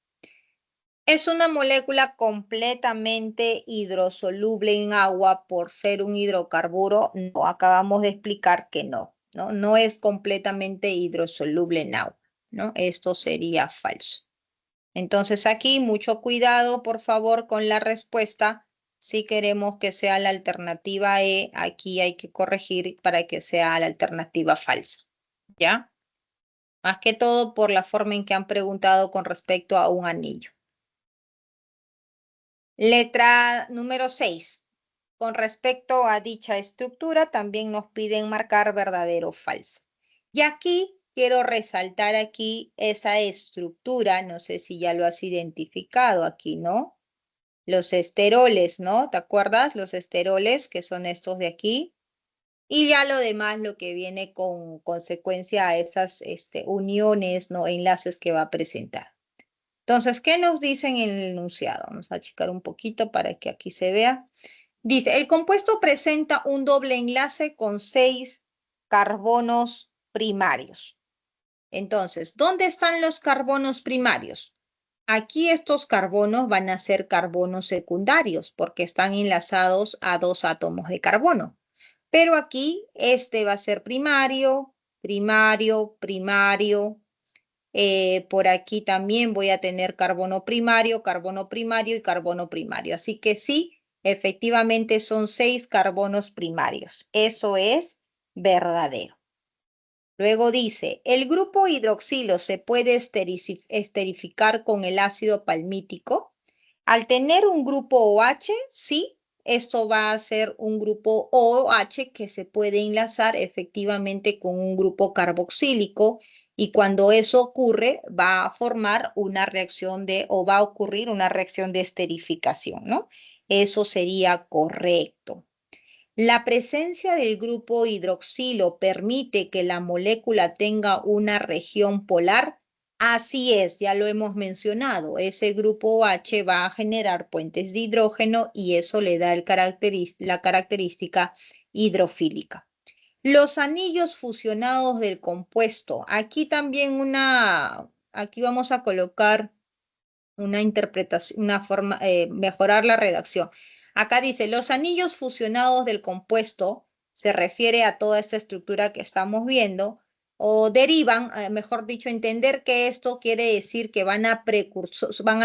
Es una molécula completamente hidrosoluble en agua por ser un hidrocarburo. No, acabamos de explicar que no, ¿no? No es completamente hidrosoluble en agua, ¿no? Esto sería falso. Entonces aquí mucho cuidado, por favor, con la respuesta. Si queremos que sea la alternativa E, aquí hay que corregir para que sea la alternativa falsa, ¿ya? Más que todo por la forma en que han preguntado con respecto a un anillo. Letra número 6. Con respecto a dicha estructura, también nos piden marcar verdadero o falso. Y aquí quiero resaltar aquí esa estructura, no sé si ya lo has identificado aquí, ¿no? Los esteroles, ¿no? ¿Te acuerdas? Los esteroles, que son estos de aquí. Y ya lo demás, lo que viene con consecuencia a esas uniones, ¿no? Enlaces que va a presentar. Entonces, ¿qué nos dice en el enunciado? Vamos a achicar un poquito para que aquí se vea. Dice, el compuesto presenta un doble enlace con 6 carbonos primarios. Entonces, ¿dónde están los carbonos primarios? Aquí estos carbonos van a ser carbonos secundarios porque están enlazados a 2 átomos de carbono. Pero aquí este va a ser primario, primario, primario. Por aquí también voy a tener carbono primario y carbono primario. Así que sí, efectivamente son 6 carbonos primarios. Eso es verdadero. Luego dice, el grupo hidroxilo se puede esterificar con el ácido palmítico. Al tener un grupo OH, sí, esto va a ser un grupo OH que se puede enlazar efectivamente con un grupo carboxílico y cuando eso ocurre va a formar una reacción o va a ocurrir una reacción de esterificación, ¿no? Eso sería correcto. La presencia del grupo hidroxilo permite que la molécula tenga una región polar. Así es, ya lo hemos mencionado. Ese grupo OH va a generar puentes de hidrógeno y eso le da la característica hidrofílica. Los anillos fusionados del compuesto. Aquí también aquí vamos a colocar una interpretación, una forma, mejorar la redacción. Acá dice, los anillos fusionados del compuesto se refiere a toda esta estructura que estamos viendo, o derivan, mejor dicho, entender que esto quiere decir que van a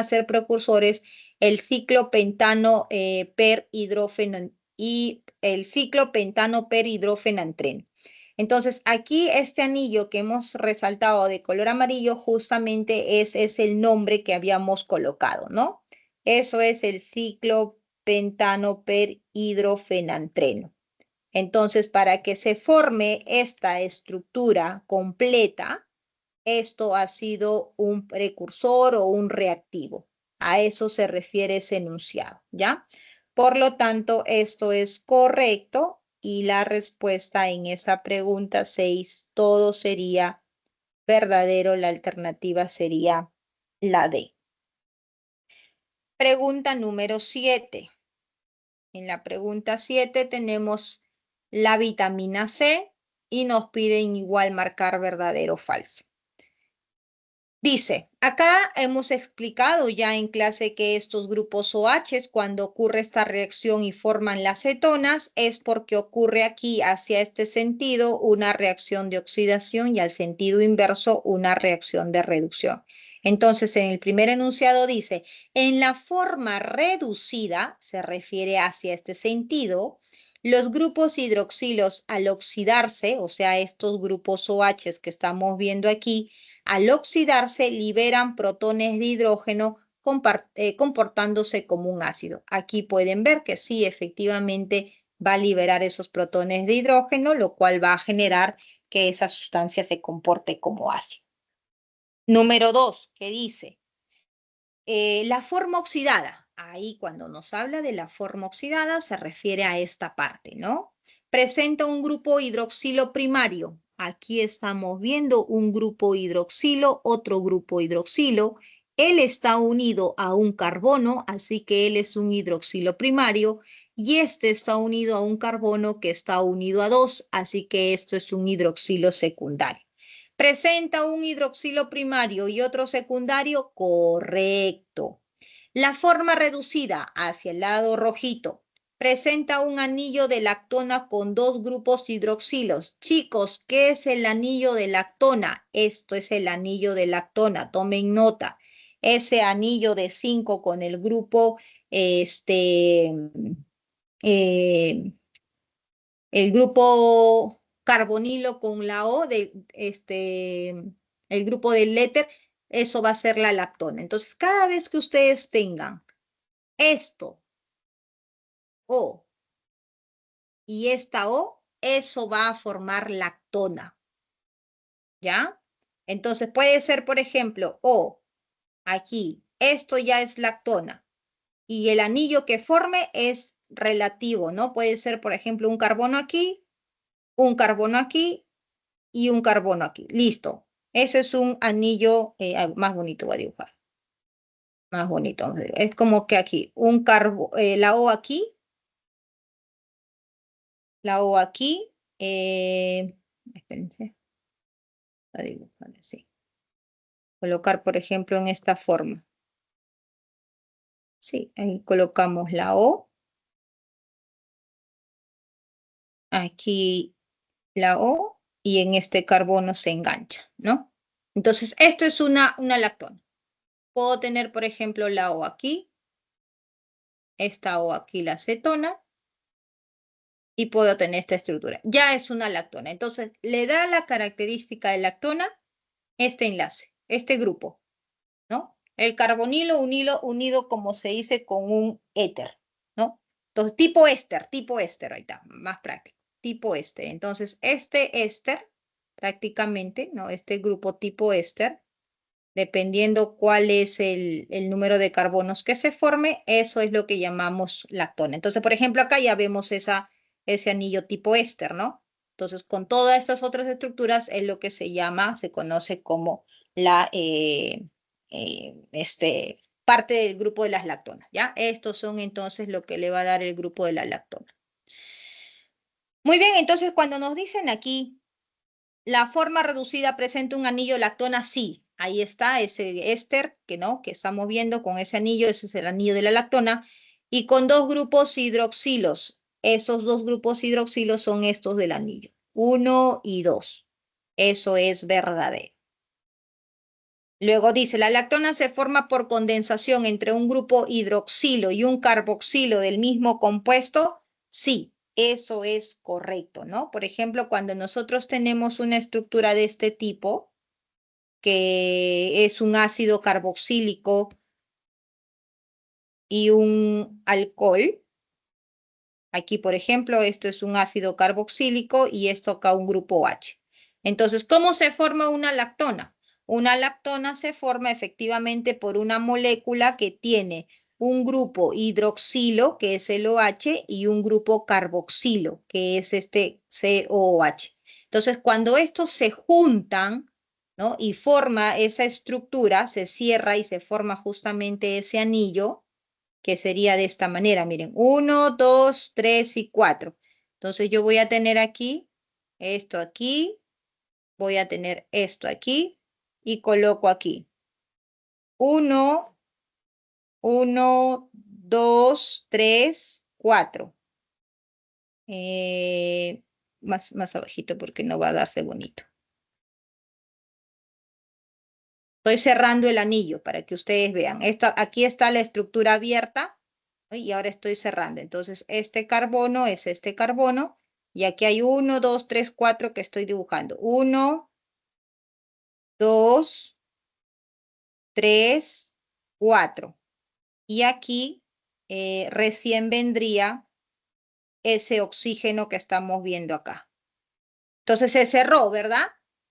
ser precursores el ciclo pentano per hidrógeno y el ciclo pentano per hidrofenantreno. Entonces, aquí este anillo que hemos resaltado de color amarillo justamente es el nombre que habíamos colocado, ¿no? Eso es el ciclo pentano per hidrofenantreno. Entonces, para que se forme esta estructura completa, esto ha sido un precursor o un reactivo. A eso se refiere ese enunciado, ¿ya? Por lo tanto, esto es correcto y la respuesta en esa pregunta 6, todo sería verdadero. La alternativa sería la D. Pregunta número 7. En la pregunta 7 tenemos la vitamina C y nos piden igual marcar verdadero o falso. Dice, acá hemos explicado ya en clase que estos grupos OH, cuando ocurre esta reacción y forman las cetonas, es porque ocurre aquí hacia este sentido una reacción de oxidación y al sentido inverso una reacción de reducción. Entonces, en el primer enunciado dice, en la forma reducida, se refiere hacia este sentido, los grupos hidroxilos al oxidarse, o sea, estos grupos OH que estamos viendo aquí, al oxidarse liberan protones de hidrógeno comportándose como un ácido. Aquí pueden ver que sí, efectivamente va a liberar esos protones de hidrógeno, lo cual va a generar que esa sustancia se comporte como ácido. Número 2, que dice, la forma oxidada. Ahí cuando nos habla de la forma oxidada se refiere a esta parte, ¿no? Presenta un grupo hidroxilo primario. Aquí estamos viendo un grupo hidroxilo, otro grupo hidroxilo. Él está unido a un carbono, así que él es un hidroxilo primario. Y este está unido a un carbono que está unido a dos, así que esto es un hidroxilo secundario. ¿Presenta un hidroxilo primario y otro secundario? Correcto. La forma reducida hacia el lado rojito presenta un anillo de lactona con dos grupos hidroxilos. Chicos, ¿qué es el anillo de lactona? Esto es el anillo de lactona, tomen nota. Ese anillo de 5 con el grupo, eh, el grupo carbonilo con la O, el grupo del éter, eso va a ser la lactona. Entonces, cada vez que ustedes tengan esto, O y esta O, eso va a formar lactona, ¿ya? Entonces, puede ser, por ejemplo, O, aquí, esto ya es lactona, y el anillo que forme es relativo, ¿no? Puede ser, por ejemplo, un carbono aquí, y un carbono aquí. Listo. Ese es un anillo más bonito, voy a dibujar. Más bonito. Es como que aquí, la O aquí, la O aquí. Espérense, voy a dibujar así. Colocar, por ejemplo, en esta forma. Sí, ahí colocamos la O. Aquí la O. Y en este carbono se engancha, ¿no? Entonces, esto es una lactona. Puedo tener, por ejemplo, la O aquí. Esta O aquí, la acetona. Y puedo tener esta estructura. Ya es una lactona. Entonces, le da la característica de lactona este enlace, este grupo, ¿no? El carbonilo unido, como se dice, con un éter, ¿no? Entonces, tipo éster, ahí está, más práctico, tipo éster. Entonces, este éster, prácticamente, ¿no? Este grupo tipo éster, dependiendo cuál es el número de carbonos que se forme, eso es lo que llamamos lactona. Entonces, por ejemplo, acá ya vemos ese anillo tipo éster, ¿no? Entonces, con todas estas otras estructuras es lo que se conoce como la parte del grupo de las lactonas, ¿ya? Estos son entonces lo que le va a dar el grupo de la lactona. Muy bien, entonces cuando nos dicen aquí la forma reducida presenta un anillo lactona, sí. Ahí está ese éster que no, que estamos viendo con ese anillo, ese es el anillo de la lactona, y con dos grupos hidroxilos. Esos dos grupos hidroxilos son estos del anillo, 1 y 2. Eso es verdadero. Luego dice, la lactona se forma por condensación entre un grupo hidroxilo y un carboxilo del mismo compuesto. Sí, eso es correcto, ¿no? Por ejemplo, cuando nosotros tenemos una estructura de este tipo, que es un ácido carboxílico y un alcohol. Aquí, por ejemplo, esto es un ácido carboxílico y esto acá un grupo H. Entonces, ¿cómo se forma una lactona? Una lactona se forma efectivamente por una molécula que tiene un grupo hidroxilo, que es el OH, y un grupo carboxilo, que es este COOH. Entonces, cuando estos se juntan, ¿no? Y forma esa estructura, se cierra y se forma justamente ese anillo, que sería de esta manera. Miren, 1, 2, 3 y 4. Entonces yo voy a tener aquí, voy a tener esto aquí y coloco aquí. 1, 1, 2, 3, 4. Más abajito porque no va a darse bonito. Estoy cerrando el anillo para que ustedes vean. Aquí está la estructura abierta. Y ahora estoy cerrando. Entonces, este carbono es este carbono. Y aquí hay 1, 2, 3, 4 que estoy dibujando. 1, 2, 3, 4. Y aquí recién vendría ese oxígeno que estamos viendo acá. Entonces se cerró, ¿verdad?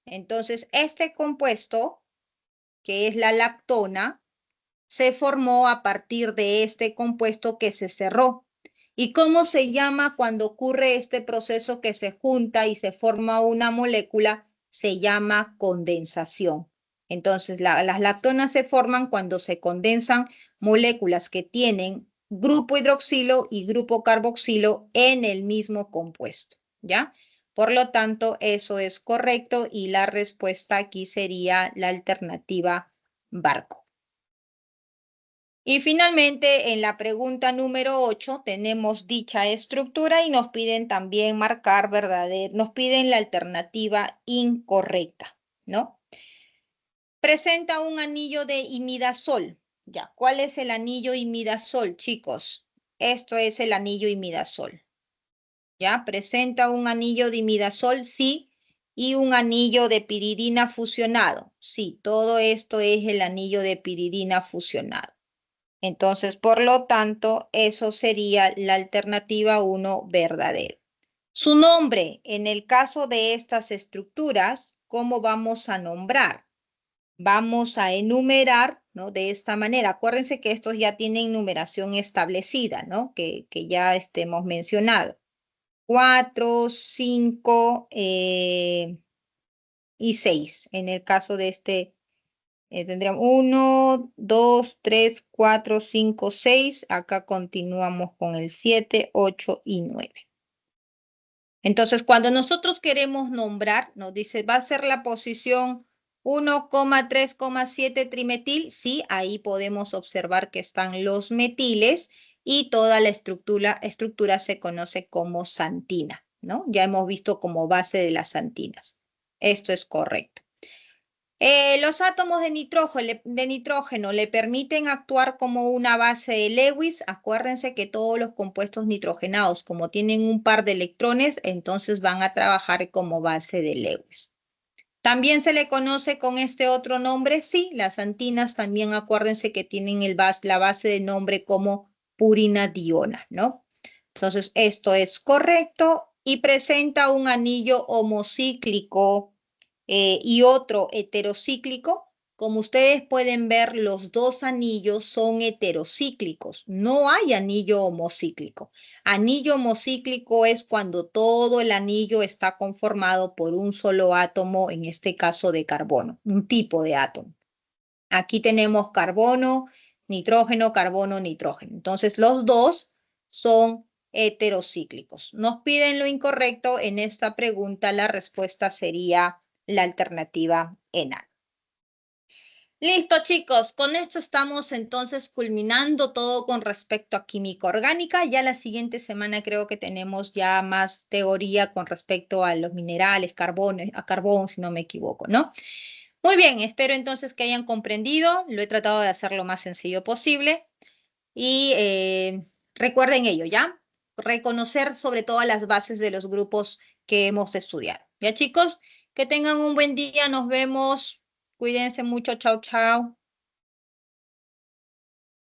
Entonces, este compuesto que es la lactona, se formó a partir de este compuesto que se cerró. ¿Y cómo se llama cuando ocurre este proceso que se junta y se forma una molécula? Se llama condensación. Entonces, las lactonas se forman cuando se condensan moléculas que tienen grupo hidroxilo y grupo carboxilo en el mismo compuesto, ¿ya? Por lo tanto, eso es correcto y la respuesta aquí sería la alternativa barco. Y finalmente, en la pregunta número 8 tenemos dicha estructura y nos piden también marcar verdadero, nos piden la alternativa incorrecta, ¿no? Presenta un anillo de imidazol. Ya, ¿cuál es el anillo imidazol, chicos? Esto es el anillo imidazol. ¿Ya? Presenta un anillo de imidazol, sí, y un anillo de piridina fusionado. Sí, todo esto es el anillo de piridina fusionado. Entonces, por lo tanto, eso sería la alternativa 1 verdadero. Su nombre, en el caso de estas estructuras, ¿cómo vamos a nombrar? Vamos a enumerar, ¿no? De esta manera. Acuérdense que estos ya tienen numeración establecida, ¿no? Que ya hemos mencionado. 4, 5 y 6. En el caso de este tendríamos 1, 2, 3, 4, 5, 6. Acá continuamos con el 7, 8 y 9. Entonces, cuando nosotros queremos nombrar, nos dice, ¿va a ser la posición 1,3,7 trimetil? Sí, ahí podemos observar que están los metiles y toda la estructura se conoce como santina, ¿no? Ya hemos visto como base de las santinas. Esto es correcto. Los átomos de nitrógeno le permiten actuar como una base de Lewis. Acuérdense que todos los compuestos nitrogenados, como tienen un par de electrones, entonces van a trabajar como base de Lewis. También se le conoce con este otro nombre, sí, las antinas también acuérdense que tienen la base de nombre como purinadiona, ¿no? Entonces, esto es correcto y presenta un anillo homocíclico y otro heterocíclico. Como ustedes pueden ver, los dos anillos son heterocíclicos. No hay anillo homocíclico. Anillo homocíclico es cuando todo el anillo está conformado por un solo átomo, en este caso de carbono, un tipo de átomo. Aquí tenemos carbono, carbono, nitrógeno. Entonces, los dos son heterocíclicos. Nos piden lo incorrecto. En esta pregunta, la respuesta sería la alternativa enal. Listo, chicos. Con esto estamos entonces culminando todo con respecto a química orgánica. Ya la siguiente semana creo que tenemos ya más teoría con respecto a los minerales, a carbón, si no me equivoco, ¿no? Muy bien, espero entonces que hayan comprendido. Lo he tratado de hacer lo más sencillo posible. Y recuerden ello, ¿ya? Reconocer sobre todo las bases de los grupos que hemos estudiado. ¿Ya, chicos? Que tengan un buen día. Nos vemos. Cuídense mucho. Chao, chao.